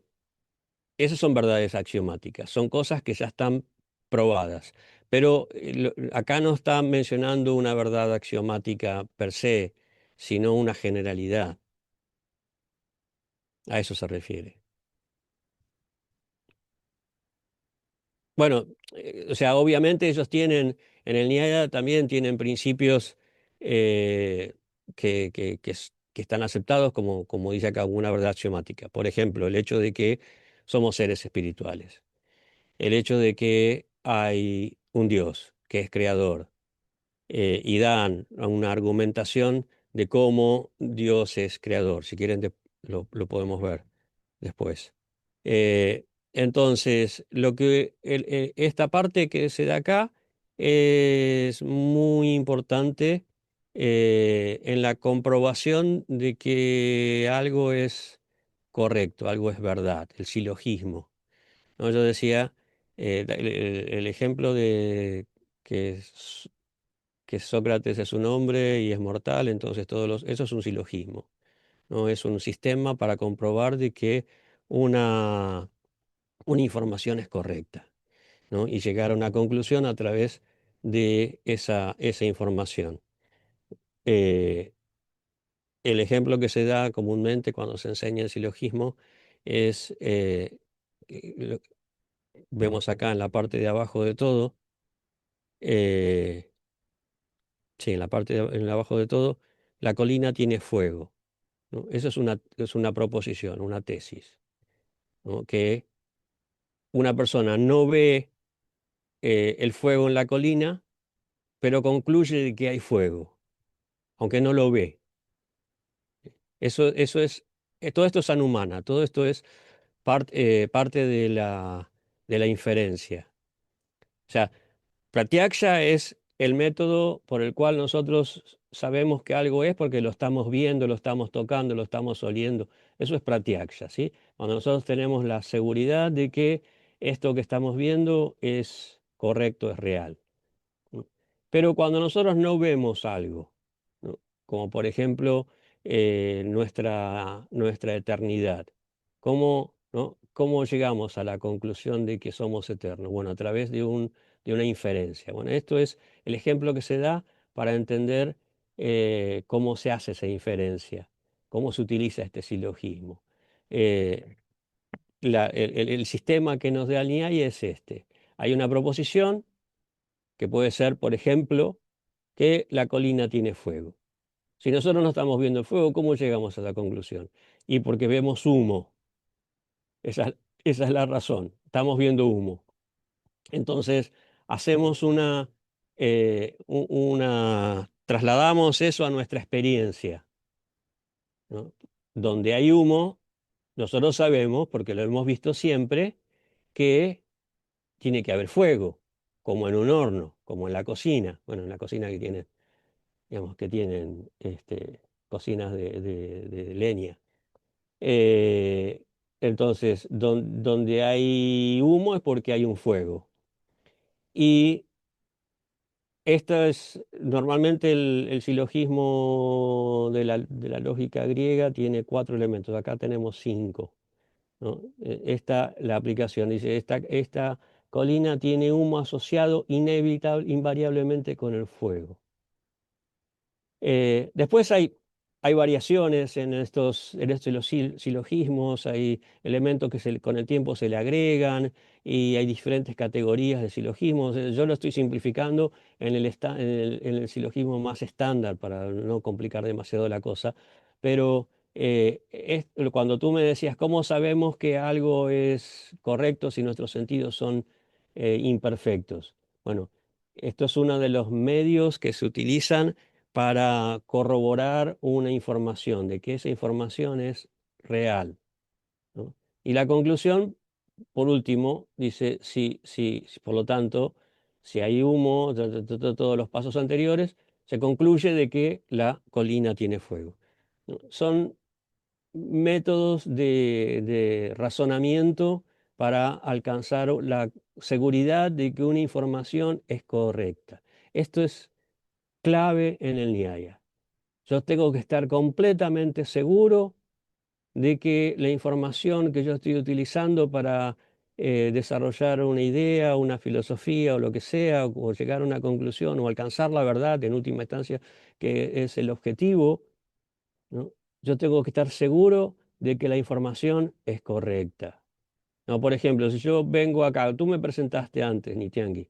Esas son verdades axiomáticas, son cosas que ya están probadas, pero acá no está mencionando una verdad axiomática per se, sino una generalidad. A eso se refiere. Bueno, o sea, obviamente ellos en el Nyaya también tienen principios eh, que están aceptados como dice acá, una verdad axiomática. Por ejemplo, el hecho de que somos seres espirituales, el hecho de que hay un Dios que es creador, y dan una argumentación de cómo Dios es creador. Si quieren, lo podemos ver después. Entonces, esta parte que se da acá es muy importante en la comprobación de que algo es correcto, algo es verdad, el silogismo, ¿no? Yo decía, el ejemplo de que que Sócrates es un hombre y es mortal, entonces eso es un silogismo, ¿no? Es un sistema para comprobar de que una, una información es correcta, ¿no? Y llegar a una conclusión a través de esa información. Eh, el ejemplo que se da comúnmente cuando se enseña el silogismo es, vemos acá en la parte de abajo de todo, eh, sí, en la parte en abajo de todo, la colina tiene fuego, ¿no? Eso es una proposición, una tesis, ¿no? Que una persona no ve el fuego en la colina, pero concluye de que hay fuego, aunque no lo ve. Eso es, todo esto es anumana, todo esto es parte de la inferencia. O sea, Pratyaksha es el método por el cual nosotros sabemos que algo es porque lo estamos viendo, lo estamos tocando, lo estamos oliendo. Eso es Pratyaksha, ¿sí? Cuando nosotros tenemos la seguridad de que esto que estamos viendo es correcto, es real. ¿No? Pero cuando nosotros no vemos algo, ¿no? Como por ejemplo nuestra eternidad, ¿cómo llegamos a la conclusión de que somos eternos? Bueno, a través de una inferencia. Bueno, esto es el ejemplo que se da para entender cómo se hace esa inferencia, cómo se utiliza este silogismo. Eh, el sistema que nos da el Nyaya es este. Hay una proposición que puede ser, por ejemplo, que la colina tiene fuego. Si nosotros no estamos viendo el fuego, ¿cómo llegamos a la conclusión? Y porque vemos humo. Esa es la razón. Estamos viendo humo. Entonces, hacemos trasladamos eso a nuestra experiencia, ¿no? Donde hay humo, nosotros sabemos, porque lo hemos visto siempre, que tiene que haber fuego, como en un horno, como en la cocina. Bueno, en la cocina que tienen, digamos, que tienen cocinas de leña. Eh, entonces, donde hay humo es porque hay un fuego. Y esto es normalmente el silogismo de la lógica griega tiene 4 elementos. Acá tenemos 5, ¿no? La aplicación dice, esta colina tiene humo asociado invariablemente con el fuego. Después hay variaciones en los silogismos, hay elementos que con el tiempo se le agregan y hay diferentes categorías de silogismos. Yo lo estoy simplificando en el silogismo más estándar para no complicar demasiado la cosa, pero cuando tú me decías, ¿cómo sabemos que algo es correcto si nuestros sentidos son imperfectos? Bueno, esto es uno de los medios que se utilizan para corroborar una información, de que esa información es real, ¿no? Y la conclusión, por último, dice, por lo tanto, si hay humo, todos los pasos anteriores, se concluye de que la colina tiene fuego, ¿no? Son métodos de razonamiento para alcanzar la seguridad de que una información es correcta. Esto es clave en el Nyaya. Yo tengo que estar completamente seguro de que la información que yo estoy utilizando para desarrollar una idea, una filosofía o lo que sea, o llegar a una conclusión o alcanzar la verdad en última instancia, que es el objetivo, ¿no? Yo tengo que estar seguro de que la información es correcta. ¿No? Por ejemplo, si yo vengo acá, tú me presentaste antes, Nitiangui,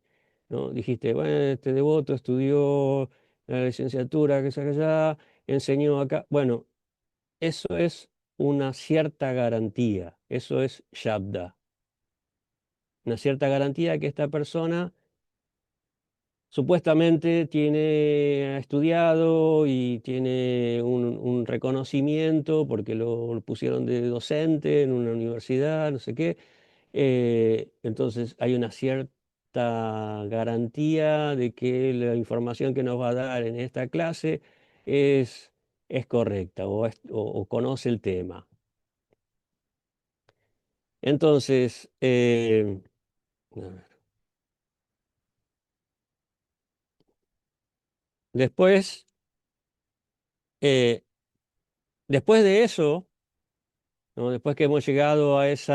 ¿no? Dijiste, bueno, este devoto estudió la licenciatura, que sea que allá, enseñó acá. Bueno, eso es una cierta garantía, eso es Shabda, una cierta garantía que esta persona supuestamente ha estudiado y tiene un reconocimiento porque lo pusieron de docente en una universidad, no sé qué. Entonces hay una cierta garantía de que la información que nos va a dar en esta clase es, es correcta o conoce el tema. Entonces, a ver, después, eh, después de eso, ¿no? Después que hemos llegado a ese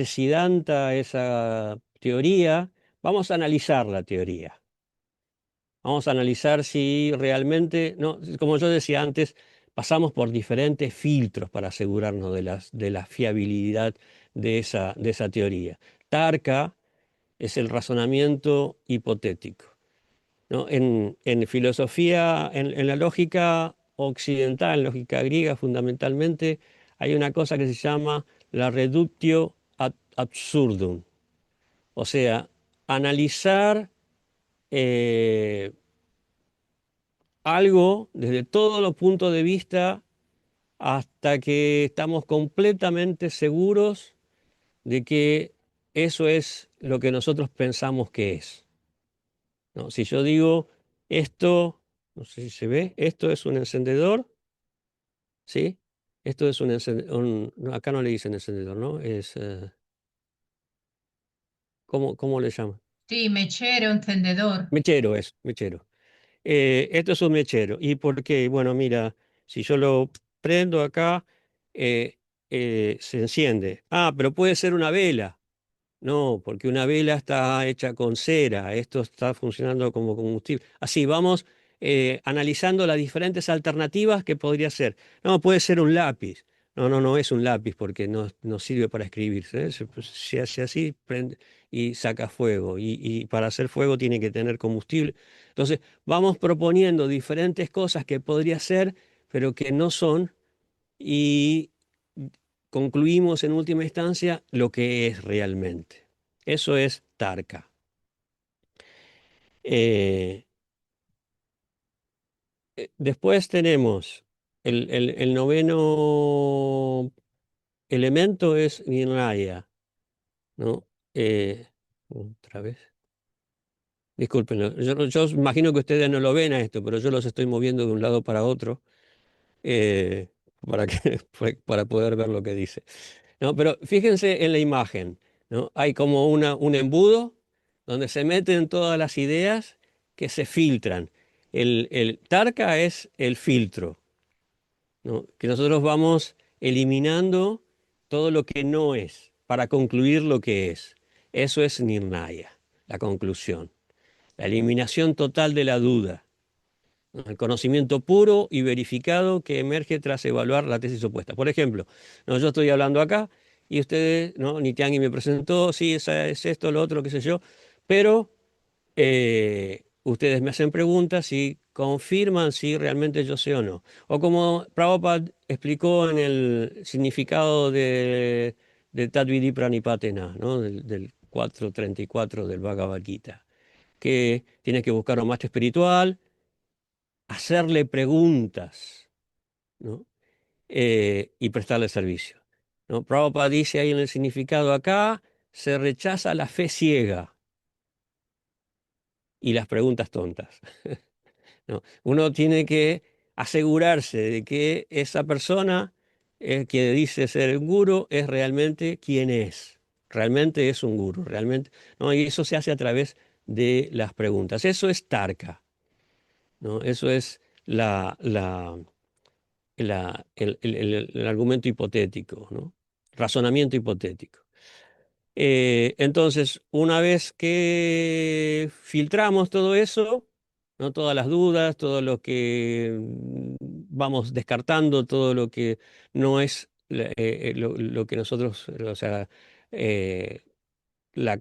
Siddhanta, a esa teoría, vamos a analizar la teoría. Vamos a analizar si realmente, no, como yo decía antes, pasamos por diferentes filtros para asegurarnos de la fiabilidad de esa teoría. Tarka es el razonamiento hipotético, ¿no? En filosofía, en la lógica occidental, lógica griega fundamentalmente, hay una cosa que se llama la reductio ad absurdum, o sea, analizar eh, algo desde todos los puntos de vista hasta que estamos completamente seguros de que eso es lo que nosotros pensamos que es, ¿no? Si yo digo esto, no sé si se ve, esto es un encendedor, ¿sí? Esto es un encendedor, no, acá no le dicen encendedor, ¿no? ¿Cómo le llaman? Sí, mechero, encendedor. Mechero es, mechero. Esto es un mechero. ¿Y por qué? Bueno, mira, si yo lo prendo acá, eh, se enciende. Ah, pero puede ser una vela. No, porque una vela está hecha con cera, esto está funcionando como combustible. Así, vamos analizando las diferentes alternativas que podría ser. No, puede ser un lápiz. no es un lápiz porque no sirve para escribirse. ¿Eh? Se hace así y saca fuego. Y para hacer fuego tiene que tener combustible. Entonces, vamos proponiendo diferentes cosas que podría ser, pero que no son, y concluimos en última instancia lo que es realmente. Eso es Tarka. Eh, Después tenemos el noveno elemento es Nirnaya, ¿no? Otra vez. Disculpen, yo imagino que ustedes no lo ven a esto, pero yo los estoy moviendo de un lado para otro eh, para para poder ver lo que dice. ¿No? Pero fíjense en la imagen, ¿no? Hay como un embudo donde se meten todas las ideas que se filtran. El Tarka es el filtro, ¿no? Que nosotros vamos eliminando todo lo que no es para concluir lo que es. Eso es Nirnaya, la conclusión, la eliminación total de la duda, ¿no? El conocimiento puro y verificado que emerge tras evaluar la tesis opuesta. Por ejemplo, ¿no? Yo estoy hablando acá y ustedes, ¿no? Nitiangi me presentó, sí, es esto, lo otro, qué sé yo, pero ustedes me hacen preguntas y confirman si realmente yo sé o no. O como Prabhupada explicó en el significado de Tadvidi Pranipatena, ¿no? Del 434 del Bhagavad Gita, que tienes que buscar un maestro espiritual, hacerle preguntas, ¿no? Y prestarle servicio, ¿no? Prabhupada dice ahí en el significado acá, se rechaza la fe ciega y las preguntas tontas. ¿No? Uno tiene que asegurarse de que esa persona que dice ser un gurú es realmente quien es. Realmente es un gurú, realmente, ¿no? Y eso se hace a través de las preguntas. Eso es Tarka, ¿no? Eso es el argumento hipotético, ¿no? Razonamiento hipotético. Entonces, una vez que filtramos todo eso, ¿no? Todas las dudas, todo lo que vamos descartando, todo lo que no es lo que nosotros, o sea, eh, la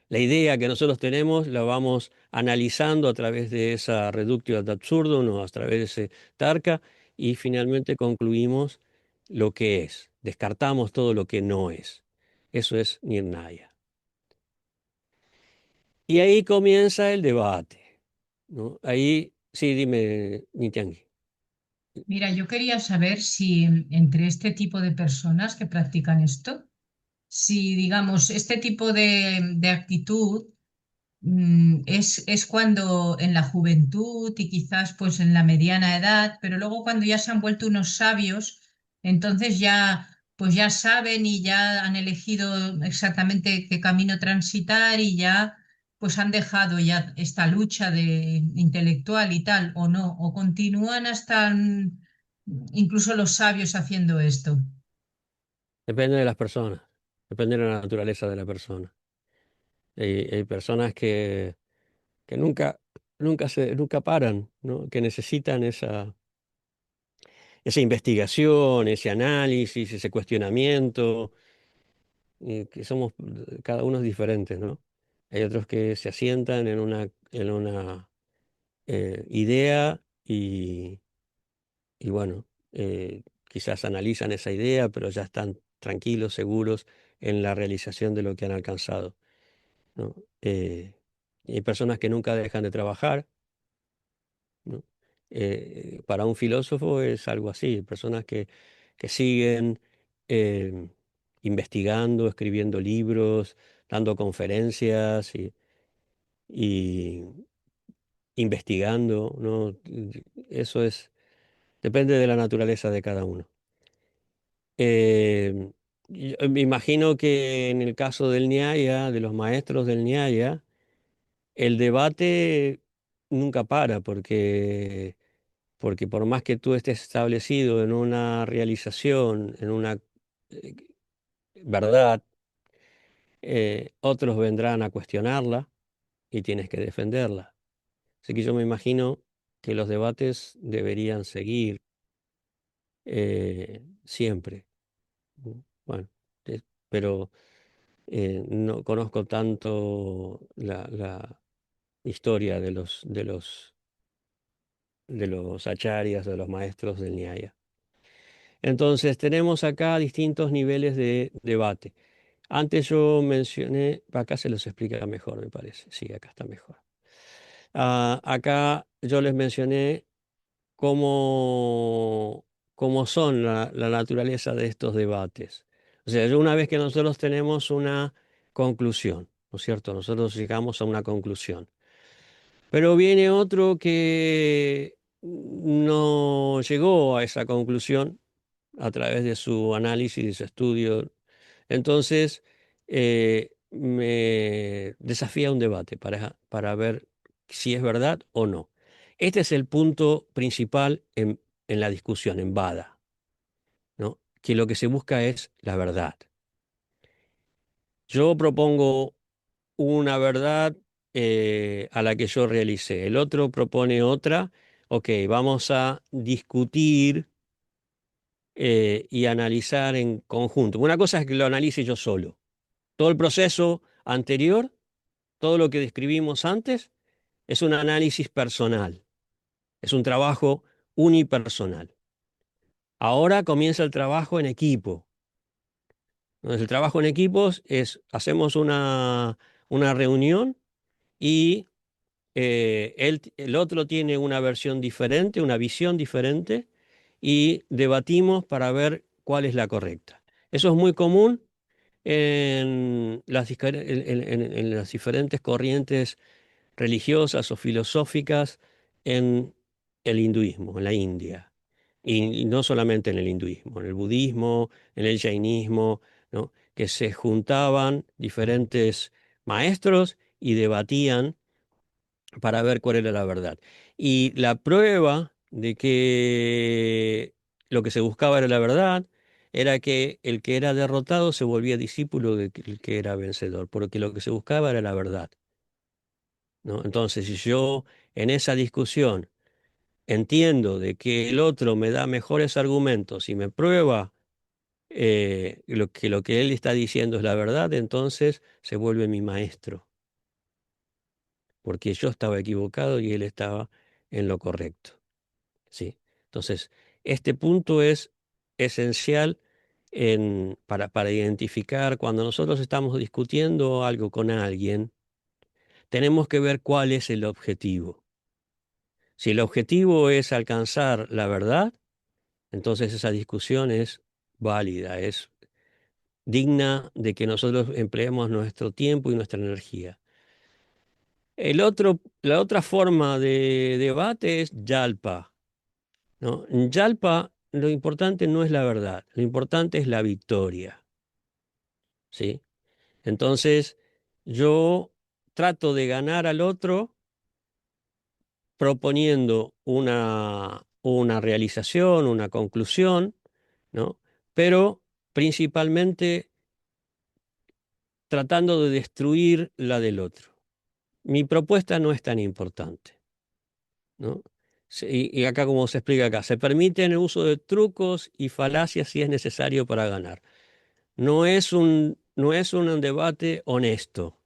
idea que nosotros tenemos la vamos analizando a través de esa reductio ad absurdum o a través de ese Tarka y finalmente concluimos lo que es, descartamos todo lo que no es. Eso es Nirnaya. Y ahí comienza el debate, ¿no? Ahí, sí, dime, Nitiangi. Mira, yo quería saber si entre este tipo de personas que practican esto, si digamos este tipo de actitud es cuando en la juventud y quizás pues en la mediana edad, pero luego cuando ya se han vuelto unos sabios, entonces ya pues ya saben y ya han elegido exactamente qué camino transitar y ya pues han dejado ya esta lucha de intelectual y tal o no, o continúan hasta incluso los sabios haciendo esto. Depende de las personas, depende de la naturaleza de la persona. Hay personas que nunca paran, ¿no? Que necesitan esa investigación, ese análisis, ese cuestionamiento, y que somos, cada uno es diferente, ¿no? Hay otros que se asientan en una idea y bueno, quizás analizan esa idea, pero ya están tranquilos, seguros en la realización de lo que han alcanzado, ¿no? Y hay personas que nunca dejan de trabajar, ¿no? Para un filósofo es algo así, personas que siguen eh, investigando, escribiendo libros, dando conferencias y investigando, ¿no? Eso depende de la naturaleza de cada uno. Eh, yo me imagino que en el caso del Nyaya, de los maestros del Nyaya, el debate nunca para, porque por más que tú estés establecido en una realización, en una eh, verdad, otros vendrán a cuestionarla y tienes que defenderla. Así que yo me imagino que los debates deberían seguir. siempre. Bueno, pero no conozco tanto la historia de los acharyas, de los maestros del Nyaya. Entonces, tenemos acá distintos niveles de debate. Antes yo mencioné, acá se los explica mejor, me parece. Sí, acá está mejor. Acá yo les mencioné cómo, cómo son la naturaleza de estos debates. O sea, una vez que nosotros tenemos una conclusión, ¿no es cierto? Nosotros llegamos a una conclusión. Pero viene otro que no llegó a esa conclusión a través de su análisis, de su estudio. Entonces, me desafía un debate para ver si es verdad o no. Este es el punto principal en la discusión, en Vada, ¿no? Que lo que se busca es la verdad. Yo propongo una verdad a la que yo realicé. El otro propone otra. Ok, vamos a discutir y analizar en conjunto. Una cosa es que lo analice yo solo. Todo el proceso anterior, todo lo que describimos antes, es un análisis personal, es un trabajo unipersonal. Ahora comienza el trabajo en equipo. Entonces, el trabajo en equipos es, hacemos una reunión y el otro tiene una versión diferente, una visión diferente, y debatimos para ver cuál es la correcta. Eso es muy común en las diferentes corrientes religiosas o filosóficas en el hinduismo, en la India. Y no solamente en el hinduismo, en el budismo, en el jainismo, ¿no? Que se juntaban diferentes maestros y debatían para ver cuál era la verdad. Y la prueba de que lo que se buscaba era la verdad era que el que era derrotado se volvía discípulo del que era vencedor, porque lo que se buscaba era la verdad, ¿no? Entonces, si yo en esa discusión entiendo de que el otro me da mejores argumentos y me prueba lo que él está diciendo es la verdad, entonces se vuelve mi maestro, porque yo estaba equivocado y él estaba en lo correcto. ¿Sí? Entonces, este punto es esencial para identificar cuando nosotros estamos discutiendo algo con alguien, tenemos que ver cuál es el objetivo. Si el objetivo es alcanzar la verdad, entonces esa discusión es válida, es digna de que nosotros empleemos nuestro tiempo y nuestra energía. La otra forma de debate es yalpa, ¿no? En Yalpa lo importante no es la verdad, lo importante es la victoria, ¿sí? Entonces, yo trato de ganar al otro proponiendo una realización, una conclusión, ¿no? Pero principalmente tratando de destruir la del otro. Mi propuesta no es tan importante, ¿no? Y acá, como se explica acá, se permite el uso de trucos y falacias si es necesario para ganar. No es un debate honesto,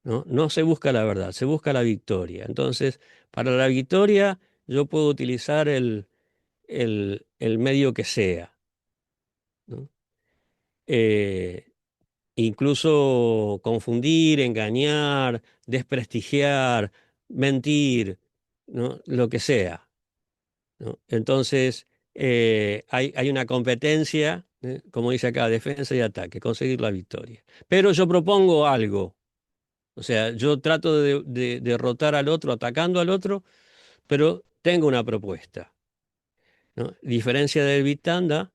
¿no? No se busca la verdad, se busca la victoria. Entonces, para la victoria yo puedo utilizar el medio que sea, ¿no? Eh, Incluso confundir, engañar, desprestigiar, mentir, ¿no? Lo que sea, ¿no? Entonces, hay una competencia, como dice acá, defensa y ataque, conseguir la victoria. Pero yo propongo algo, o sea, yo trato de derrotar al otro, atacando al otro, pero tengo una propuesta, ¿no? Diferencia del Vitanda,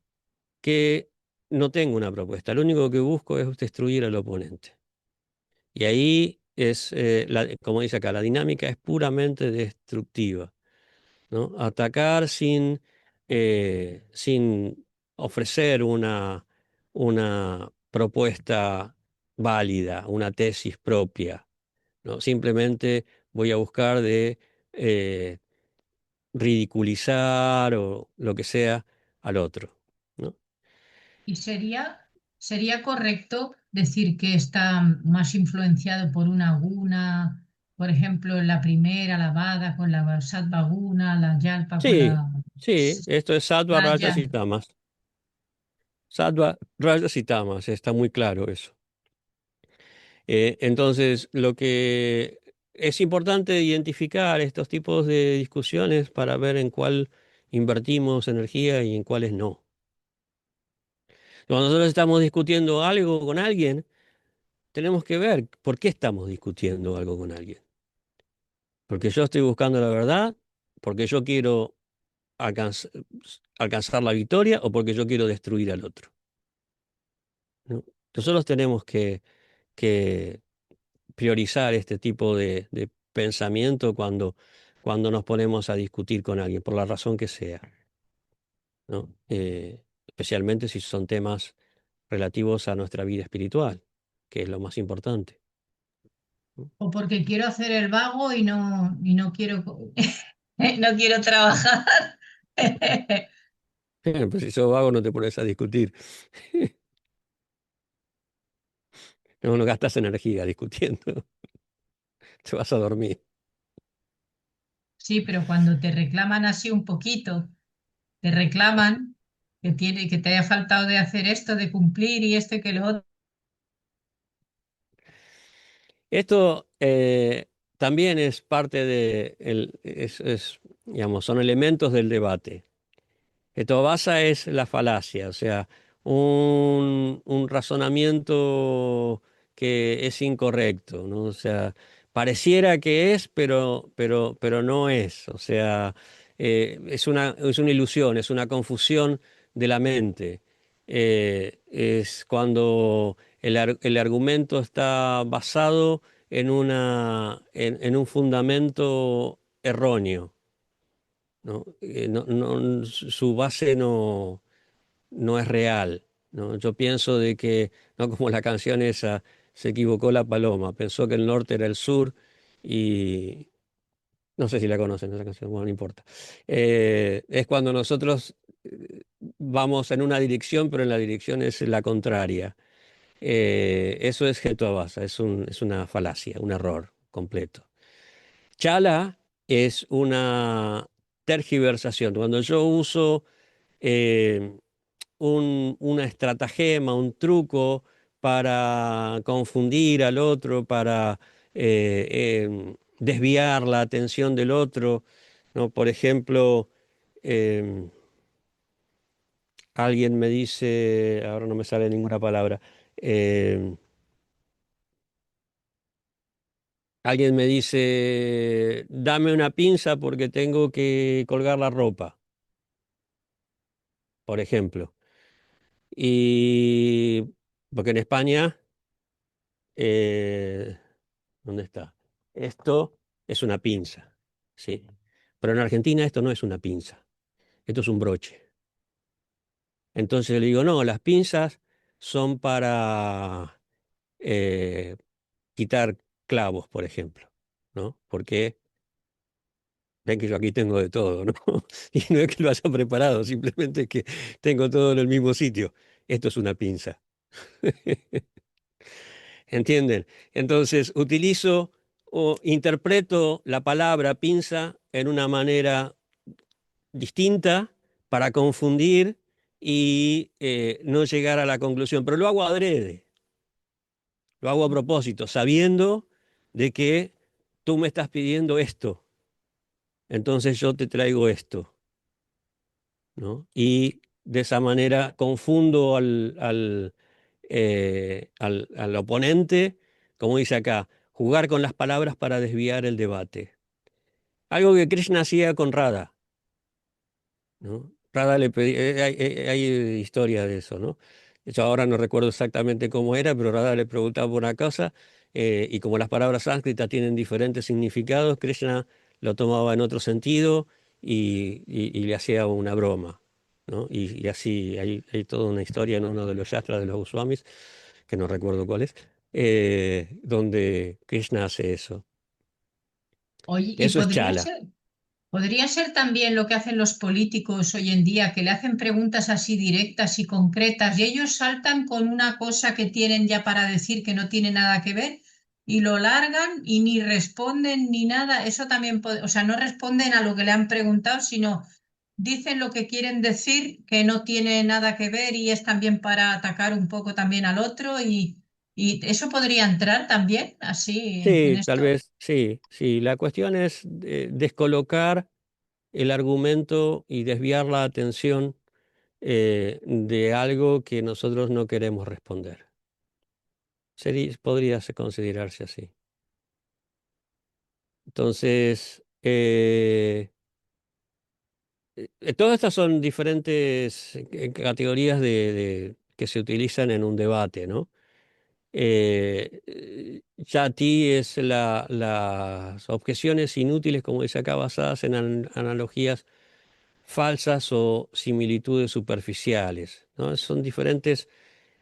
que no tengo una propuesta, lo único que busco es destruir al oponente. Y ahí es, como dice acá, la dinámica es puramente destructiva, ¿no? Atacar sin ofrecer una propuesta válida, una tesis propia, ¿no? Simplemente voy a buscar de ridiculizar o lo que sea al otro, ¿no? Y sería correcto decir que está más influenciado por una guna, por ejemplo, la primera, la Vada con la Sattva guna, la Yalpa con Sí, la sí, esto es sattva, rajas Raya. y tamas. Sattva, rajas y tamas, está muy claro eso. Entonces, lo que es importante identificar estos tipos de discusiones para ver en cuál invertimos energía y en cuáles no. Cuando nosotros estamos discutiendo algo con alguien, tenemos que ver por qué estamos discutiendo algo con alguien. Porque yo estoy buscando la verdad, porque yo quiero alcanz- alcanzar la victoria o porque yo quiero destruir al otro, ¿no? Nosotros tenemos que priorizar este tipo de pensamiento cuando nos ponemos a discutir con alguien, por la razón que sea, ¿no? Especialmente si son temas relativos a nuestra vida espiritual, que es lo más importante, ¿no? O porque quiero hacer el vago y no quiero, no quiero trabajar. Pues si sos vago no te pones a discutir, no gastas energía discutiendo, te vas a dormir. Sí, pero cuando te reclaman así un poquito, te reclaman que te haya faltado de hacer esto, de cumplir y esto y que lo otro. Esto también es parte digamos, son elementos del debate. Hetobasa es la falacia, o sea, un razonamiento que es incorrecto, ¿no? O sea, pareciera que es, pero no es. O sea, es una ilusión, es una confusión de la mente. Es cuando el argumento está basado en un fundamento erróneo, ¿no? Su base no es real, ¿no? Yo pienso de que, no como la canción esa, se equivocó la paloma, pensó que el norte era el sur y no sé si la conocen esa canción, bueno, no importa. Es cuando nosotros vamos en una dirección, pero en la dirección es la contraria. Eso es Getovasa, es una falacia, un error completo. Chala es una tergiversación. Cuando yo uso eh, una estratagema, un truco para confundir al otro, para desviar la atención del otro, ¿no? Por ejemplo, em, alguien me dice, ahora no me sale ninguna palabra, em, alguien me dice, dame una pinza porque tengo que colgar la ropa, por ejemplo. Y porque en España, eh, ¿dónde está? Esto es una pinza, ¿sí? Pero en Argentina esto no es una pinza, esto es un broche. Entonces le digo, no, las pinzas son para eh, quitar clavos, por ejemplo, ¿no? Porque ven que yo aquí tengo de todo, ¿no? Y no es que lo haya preparado, simplemente es que tengo todo en el mismo sitio. Esto es una pinza. ¿Entienden? Entonces utilizo o interpreto la palabra pinza en una manera distinta para confundir y no llegar a la conclusión, pero lo hago adrede, lo hago a propósito, sabiendo de que tú me estás pidiendo esto, entonces yo te traigo esto, ¿no? Y de esa manera confundo al oponente, como dice acá, jugar con las palabras para desviar el debate. Algo que Krishna hacía con Radha, ¿no? Radha le pedía, hay historia de eso, ¿no? Yo ahora no recuerdo exactamente cómo era, pero Radha le preguntaba por una cosa, y como las palabras sánscritas tienen diferentes significados, Krishna lo tomaba en otro sentido y le hacía una broma, ¿no? Y así hay toda una historia en uno de los yastras de los Goswamis, que no recuerdo cuál es, donde Krishna hace eso. Oye, y Eso es podría chala. ser, Podría ser también lo que hacen los políticos hoy en día, que le hacen preguntas así directas y concretas y ellos saltan con una cosa que tienen ya para decir que no tiene nada que ver y lo largan y ni responden ni nada. Eso también puede, o sea, no responden a lo que le han preguntado, sino dicen lo que quieren decir, que no tiene nada que ver y es también para atacar un poco también al otro y eso podría entrar también así en Sí, tal esto. vez, sí, sí. La cuestión es descolocar el argumento y desviar la atención de algo que nosotros no queremos responder. Podría considerarse así. Entonces, todas estas son diferentes categorías que se utilizan en un debate, ¿no? Yati es las objeciones inútiles, como dice acá, basadas en analogías falsas o similitudes superficiales, ¿no? Son diferentes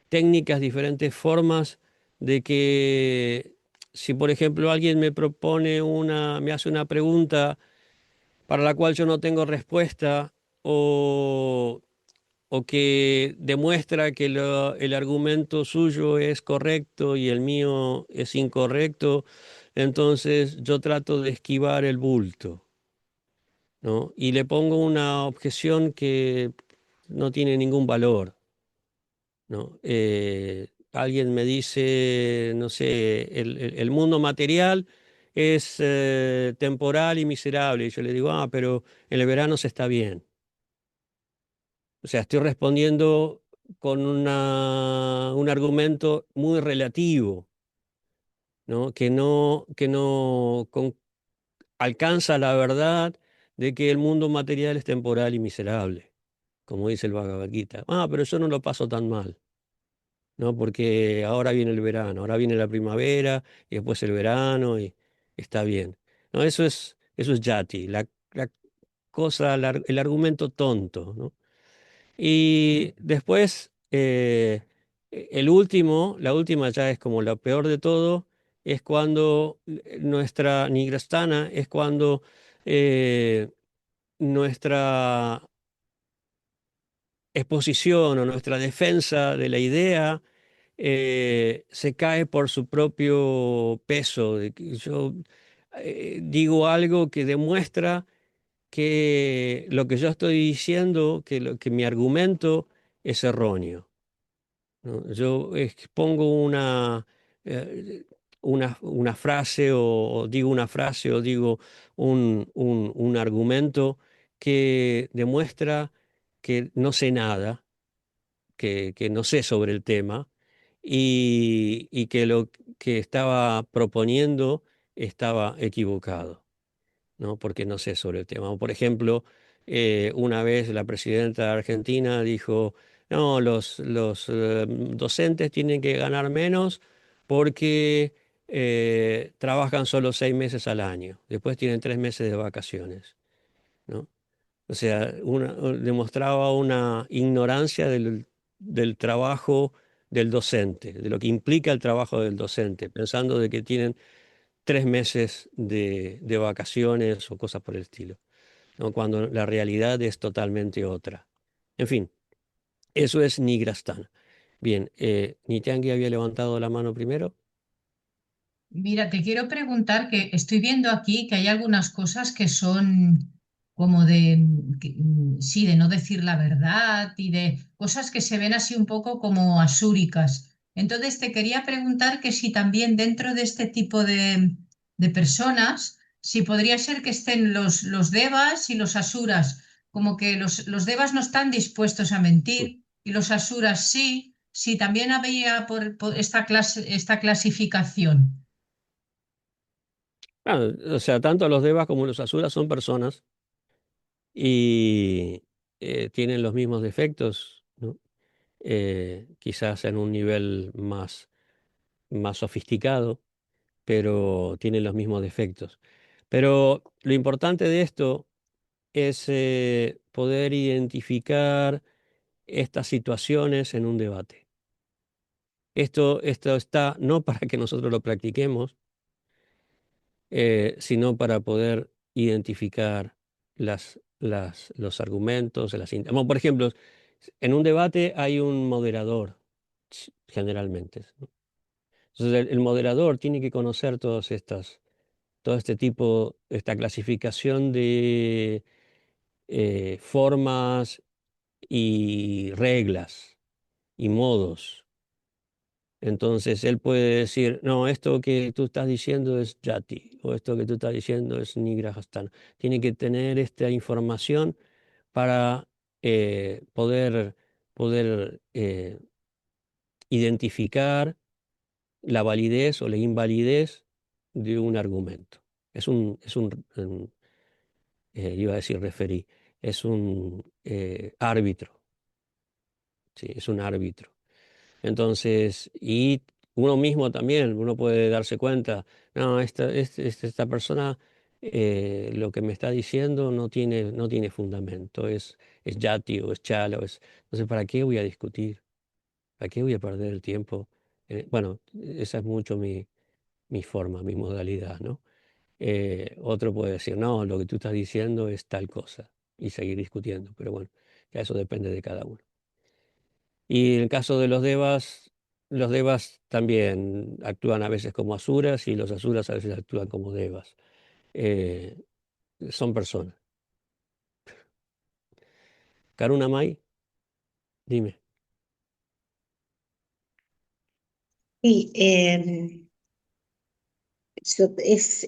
técnicas, diferentes formas de que si, por ejemplo, alguien me hace una pregunta para la cual yo no tengo respuesta o, o que demuestra que el argumento suyo es correcto y el mío es incorrecto, entonces yo trato de esquivar el bulto, ¿no? Y le pongo una objeción que no tiene ningún valor, ¿no? Alguien me dice, no sé, el mundo material es temporal y miserable. Y yo le digo, ah, pero en el verano se está bien. O sea, estoy respondiendo con un argumento muy relativo, ¿no? Que no alcanza la verdad de que el mundo material es temporal y miserable, como dice el Bhagavad Gita. Ah, pero yo no lo paso tan mal. ¿No? Porque ahora viene el verano, ahora viene la primavera y después el verano y está bien. No, eso es yati, la cosa, el argumento tonto, ¿no? Y después, la última ya es como la peor de todo, es cuando nuestra nigrastana, es cuando eh, nuestra exposición o nuestra defensa de la idea se cae por su propio peso. De que yo digo algo que demuestra que lo que yo estoy diciendo, que mi argumento es erróneo, ¿no? Yo expongo eh, una frase o digo una frase o digo un argumento que demuestra que no sé nada, que no sé sobre el tema y que lo que estaba proponiendo estaba equivocado, ¿no? Porque no sé sobre el tema. O, por ejemplo, una vez la presidenta de Argentina dijo, no, los docentes tienen que ganar menos porque trabajan solo 6 meses al año, después tienen 3 meses de vacaciones, ¿no? O sea, demostraba una ignorancia del trabajo del docente, de lo que implica el trabajo del docente, pensando de que tienen 3 meses de vacaciones o cosas por el estilo, ¿no? Cuando la realidad es totalmente otra. En fin, eso es Nigrastana. Bien, Nityangi había levantado la mano primero. Mira, te quiero preguntar que estoy viendo aquí que hay algunas cosas que son como de, sí, de no decir la verdad y de cosas que se ven así un poco como asúricas. Entonces te quería preguntar que si también dentro de este tipo de personas, si podría ser que estén los devas y los asuras, como que los devas no están dispuestos a mentir y los asuras sí, si también había por esta clasificación. Ah, o sea, tanto los devas como los asuras son personas y tienen los mismos defectos, ¿no? Quizás en un nivel más sofisticado, pero tienen los mismos defectos. Pero lo importante de esto es poder identificar estas situaciones en un debate. Esto está no para que nosotros lo practiquemos, sino para poder identificar los argumentos, bueno, por ejemplo, en un debate hay un moderador, generalmente, ¿no? Entonces el moderador tiene que conocer todo este tipo, esta clasificación de formas y reglas y modos. Entonces él puede decir, no, esto que tú estás diciendo es Yati, o esto que tú estás diciendo es Nigrahastana. Tiene que tener esta información para poder identificar la validez o la invalidez de un argumento. Iba a decir referí, es un árbitro, ¿sí? Es un árbitro. Entonces, y uno mismo también, uno puede darse cuenta, no, esta persona lo que me está diciendo no tiene fundamento, es yati o es chala, entonces, ¿para qué voy a discutir? ¿Para qué voy a perder el tiempo? Bueno, esa es mucho mi forma, mi modalidad, ¿no? Otro puede decir, no, lo que tú estás diciendo es tal cosa y seguir discutiendo, pero bueno, ya eso depende de cada uno. Y en el caso de los devas también actúan a veces como asuras y los asuras a veces actúan como devas. Eh, Son personas. Karuna Mai, dime. Y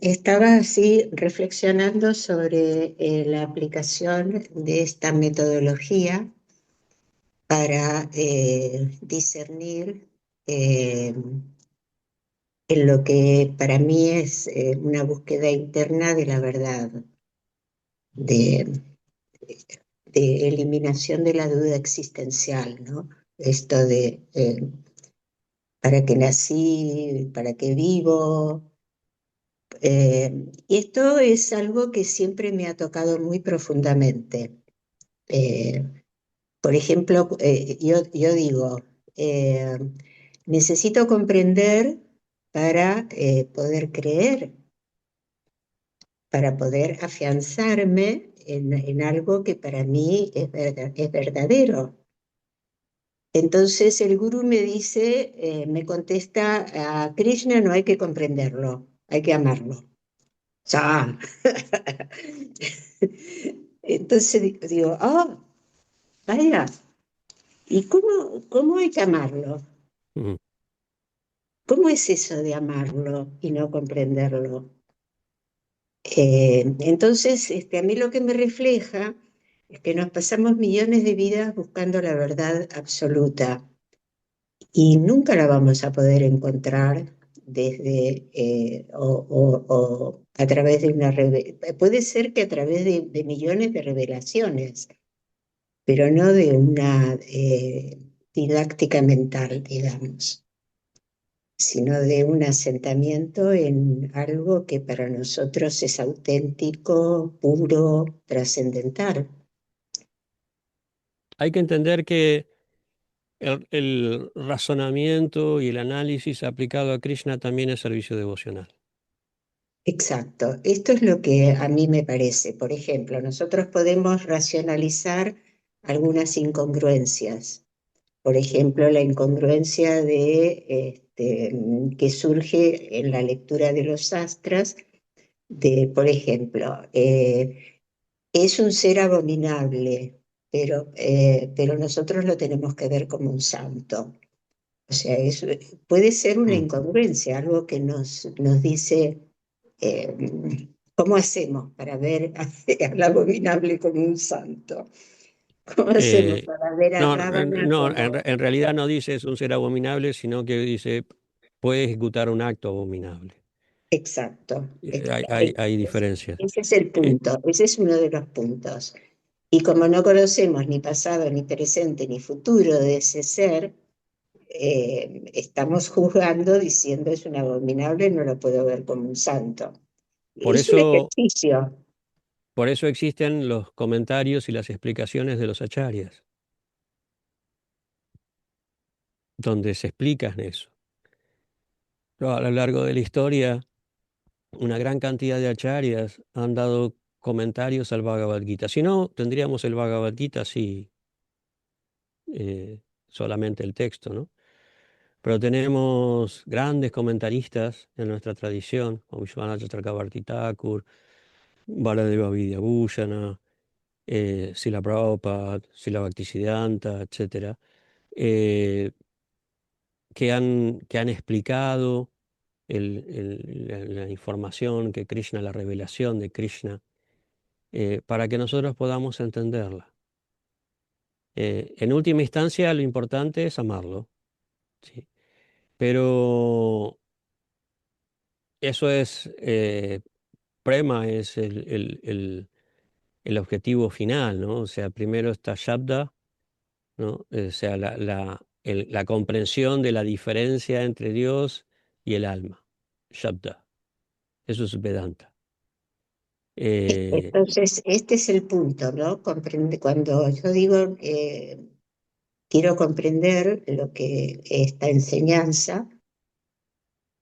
estaba así reflexionando sobre la aplicación de esta metodología para discernir en lo que para mí es una búsqueda interna de la verdad, de, de eliminación de la duda existencial, ¿no? Esto de para qué nací, para qué vivo. Y esto es algo que siempre me ha tocado muy profundamente. Eh, por ejemplo, yo digo, eh, necesito comprender para poder creer, para poder afianzarme en algo que para mí es verdadero. Entonces el gurú me dice, me contesta, a Krishna no hay que comprenderlo, hay que amarlo. Ya. Entonces digo, oh, vaya, ¿y cómo hay que amarlo? Mm. ¿Cómo es eso de amarlo y no comprenderlo? Entonces, a mí lo que me refleja es que nos pasamos millones de vidas buscando la verdad absoluta y nunca la vamos a poder encontrar desde o a través de una puede ser que a través de millones de revelaciones, pero no de una didáctica mental, digamos, sino de un asentamiento en algo que para nosotros es auténtico, puro, trascendental. Hay que entender que el razonamiento y el análisis aplicado a Krishna también es servicio devocional. Exacto, esto es lo que a mí me parece. Por ejemplo, nosotros podemos racionalizar algunas incongruencias. Por ejemplo, la incongruencia que surge en la lectura de los astras, por ejemplo, es un ser abominable, pero nosotros lo tenemos que ver como un santo. O sea, puede ser una Mm. incongruencia, algo que nos dice eh, ¿cómo hacemos para ver al abominable como un santo? ¿Cómo hacemos Eh, para ver a no, Ravana no, como... en realidad no dice es un ser abominable, sino que dice puede ejecutar un acto abominable. Exacto. Hay diferencias. Ese es el Eh, punto, ese es uno de los puntos. Y como no conocemos ni pasado, ni presente, ni futuro de ese ser, estamos juzgando diciendo es un abominable, no lo puedo ver como un santo. por Es un eso, ejercicio. por eso existen los comentarios y las explicaciones de los acharyas, donde se explican eso. Pero a lo largo de la historia, una gran cantidad de acharyas han dado comentarios al Bhagavad Gita. Si no, tendríamos el Bhagavad Gita así, solamente el texto, ¿no? Pero tenemos grandes comentaristas en nuestra tradición, como Vishwanath Chakravarti Thakur, Baladeva Vidyabhusana, Srila Prabhupada, Srila Bhaktisiddhanta, etcétera, eh, que han explicado la información que Krishna, la revelación de Krishna, para que nosotros podamos entenderla. En última instancia, lo importante es amarlo, ¿sí? Pero eso es, prema es el objetivo final, ¿no? O sea, primero está Shabda, ¿no? O sea, la comprensión de la diferencia entre Dios y el alma. Shabda. Eso es Vedanta. Entonces, este es el punto, ¿no? Cuando yo digo que quiero comprender lo que esta enseñanza,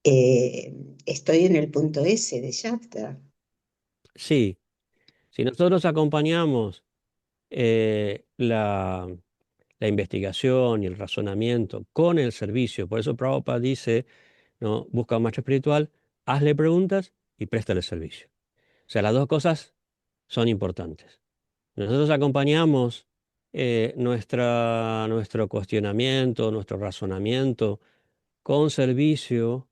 estoy en el punto S de Shakta. Sí, si nosotros acompañamos la investigación y el razonamiento con el servicio, por eso Prabhupada dice, ¿no? Busca un maestro espiritual, hazle preguntas y préstale servicio. O sea, las dos cosas son importantes. Nosotros acompañamos nuestro cuestionamiento, nuestro razonamiento con servicio,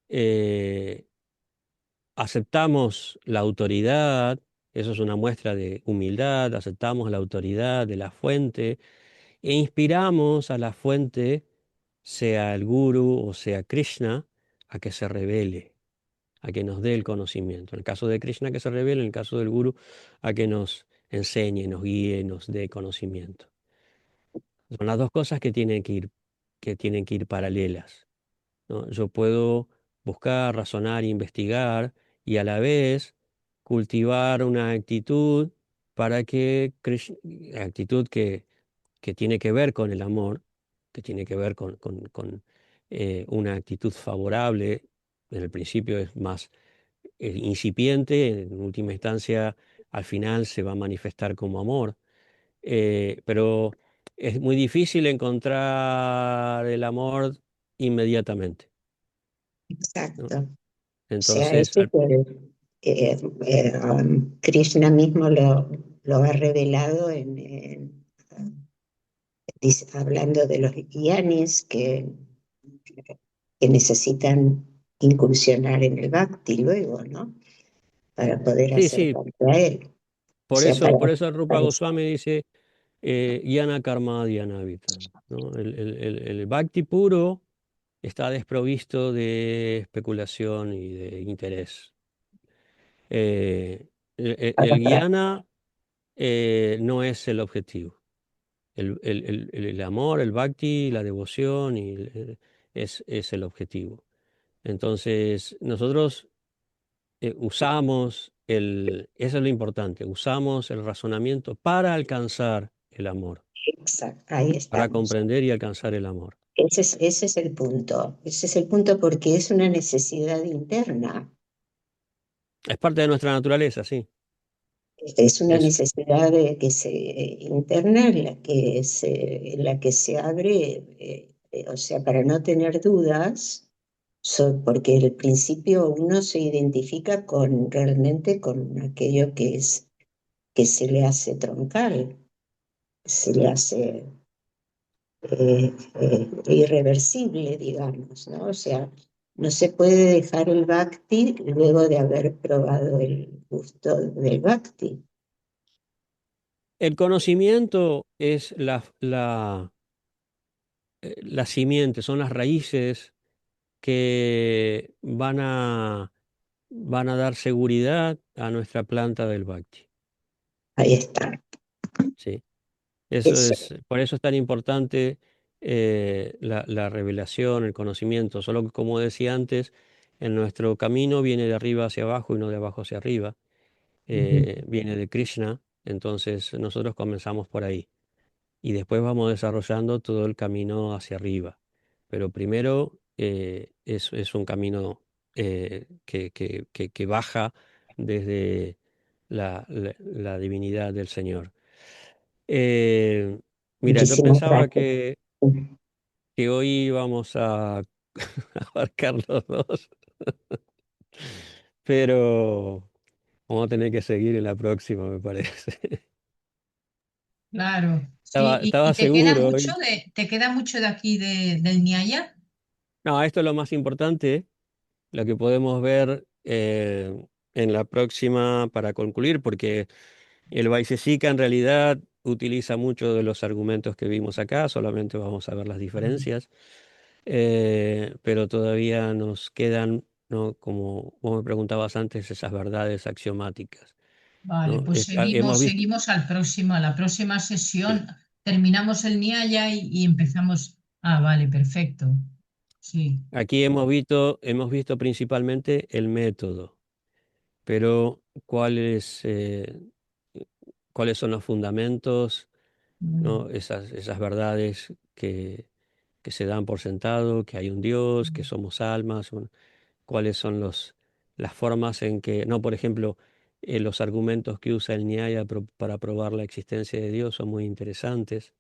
eh, aceptamos la autoridad, eso es una muestra de humildad, aceptamos la autoridad de la fuente e inspiramos a la fuente, sea el guru o sea Krishna, a que se revele, a que nos dé el conocimiento. En el caso de Krishna, que se revele; en el caso del guru, a que nos enseñe, nos guíe, nos dé conocimiento. Son las dos cosas que tienen que ir paralelas, ¿no? Yo puedo buscar, razonar, investigar y a la vez cultivar una actitud para que actitud que tiene que ver con el amor, que tiene que ver con una actitud favorable. En el principio es más incipiente, en última instancia al final se va a manifestar como amor. Pero es muy difícil encontrar el amor inmediatamente, ¿no? Exacto. O sea, Entonces, ese que Krishna mismo lo ha revelado hablando de los yanis que necesitan incursionar en el bhakti luego, ¿no? Para poder sí, sí, acercarse a él. O sea, por eso el Rupa para- Goswami dice Yana Karma Dhyana Vitam, ¿no? El bhakti puro está desprovisto de especulación y de interés. El para- jnana no es el objetivo. El amor, el bhakti, la devoción es el objetivo. Entonces, nosotros eso es lo importante, usamos el razonamiento para alcanzar el amor, exacto, ahí para estamos. comprender y alcanzar el amor. Ese es el punto. Ese es el punto porque es una necesidad interna. Es parte de nuestra naturaleza, sí. Es una Es, necesidad interna en la que se abre, o sea, para no tener dudas, porque al principio uno se identifica realmente con aquello que se le hace troncal, se le hace irreversible, digamos, ¿no? O sea, no se puede dejar el bhakti luego de haber probado el gusto del bhakti. el conocimiento es la simiente, son las raíces que van a dar seguridad a nuestra planta del Bhakti. Ahí está. ¿Sí? Eso, Por eso es tan importante la revelación, el conocimiento. Solo que, como decía antes, en nuestro camino viene de arriba hacia abajo y no de abajo hacia arriba. ujú, Viene de Krishna, entonces nosotros comenzamos por ahí. Y después vamos desarrollando todo el camino hacia arriba. Pero primero es un camino que baja desde, la divinidad del Señor. Eh, Mira, yo Muchísimas pensaba gracias. que hoy íbamos a abarcar los dos, pero vamos a tener que seguir en la próxima, me parece. Claro, sí. Estaba ¿Y te queda seguro. mucho de aquí del Niaya? No, esto es lo más importante, lo que podemos ver en la próxima para concluir, porque el Vaisesika en realidad utiliza muchos de los argumentos que vimos acá, solamente vamos a ver las diferencias, pero todavía nos quedan, ¿no? Como vos me preguntabas antes, esas verdades axiomáticas, Vale, ¿no? pues Hemos visto, seguimos a la próxima sí, sesión. Terminamos el Niaya y empezamos. Ah, vale, perfecto. Sí. aquí hemos visto principalmente el método, pero cuáles son los fundamentos, Mm, ¿no? Esas verdades que se dan por sentado, que hay un Dios, que somos almas, bueno, cuáles son las formas en que, no, por ejemplo, los argumentos que usa el Nyaya para probar la existencia de Dios son muy interesantes.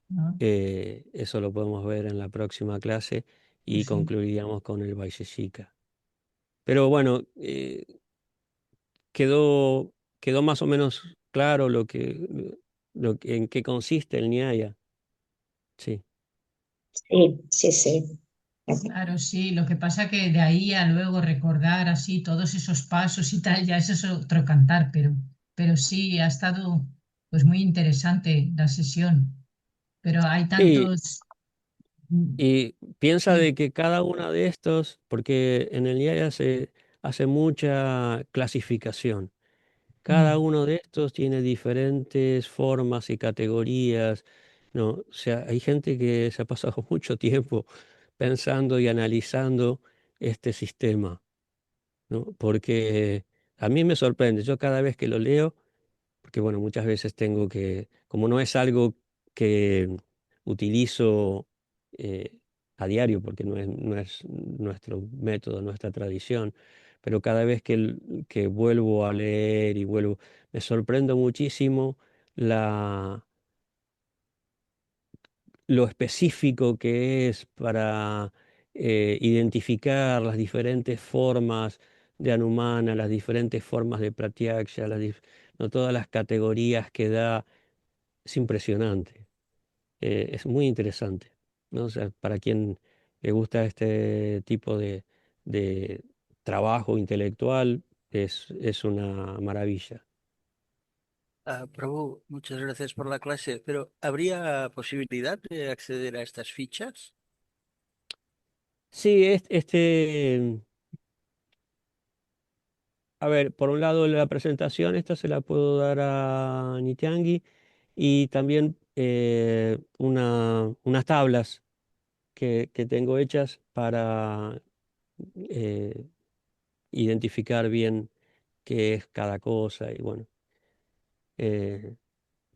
¿no? Eso lo podemos ver en la próxima clase y Pues sí. concluiríamos con el Vaisheshika. Pero bueno, quedó más o menos claro en qué consiste el Nyaya. Sí. Sí, sí, sí. Claro, sí. Lo que pasa que de ahí a luego recordar así todos esos pasos y tal, ya eso es otro cantar, pero sí, ha estado pues muy interesante la sesión. Pero hay Sí, tantos. mm, y piensa Sí. de que cada uno de estos, porque en el IAIA se hace mucha clasificación, cada mm, uno de estos tiene diferentes formas y categorías, ¿no? O sea, hay gente que se ha pasado mucho tiempo pensando y analizando este sistema, ¿no? Porque a mí me sorprende, yo cada vez que lo leo, porque bueno, muchas veces tengo como no es algo que utilizo a diario, porque no es nuestro método, nuestra tradición, pero cada vez que vuelvo a leer y me sorprendo muchísimo la, lo específico que es para identificar las diferentes formas de Anumana, las diferentes formas de Pratyaksha, no todas las categorías que da. Es impresionante, es muy interesante, ¿no? O sea, para quien le gusta este tipo de trabajo intelectual, es una maravilla. Prabhu, muchas gracias por la clase, pero ¿habría posibilidad de acceder a estas fichas? Sí, a ver, por un lado la presentación, esta se la puedo dar a Nitiangi y también unas tablas que tengo hechas para eh, identificar bien qué es cada cosa y bueno,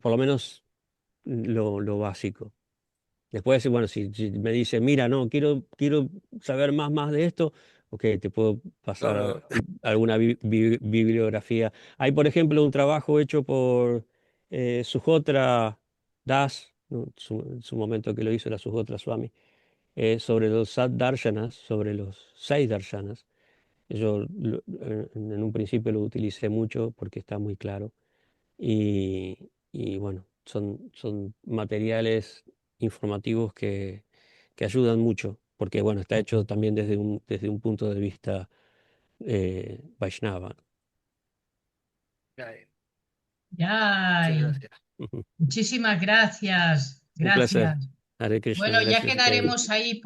por lo menos lo básico. Después, bueno, si me dice, mira, no, quiero saber más de esto, ok, te puedo No, pasar no. alguna bibliografía. Hay, por ejemplo, un trabajo hecho por Suhotra Das, ¿no? En su momento que lo hizo era Suhotra Swami, sobre los Sat Darshanas, sobre los 6 darshanas. Yo en un principio lo utilicé mucho porque está muy claro. Y bueno, son materiales informativos que ayudan mucho, porque bueno, está hecho también desde un punto de vista Vaishnava. Ya, Ya, muchas gracias. Ujú. muchísimas gracias. Un placer. Gracias. Hare Krishna, Bueno, ya gracias a ustedes. quedaremos ahí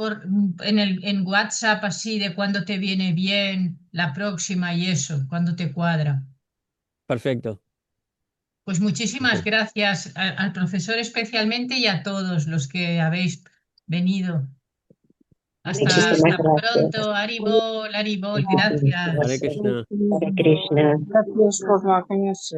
en WhatsApp así de cuándo te viene bien la próxima y eso, cuándo te cuadra. Perfecto. Pues muchísimas gracias al profesor especialmente y a todos los que habéis venido. Muchísimas Hasta gracias. pronto. Haribol, Haribol, Muchísimas gracias. Hare gracias. Krishna. Hare Krishna. Gracias por la clase.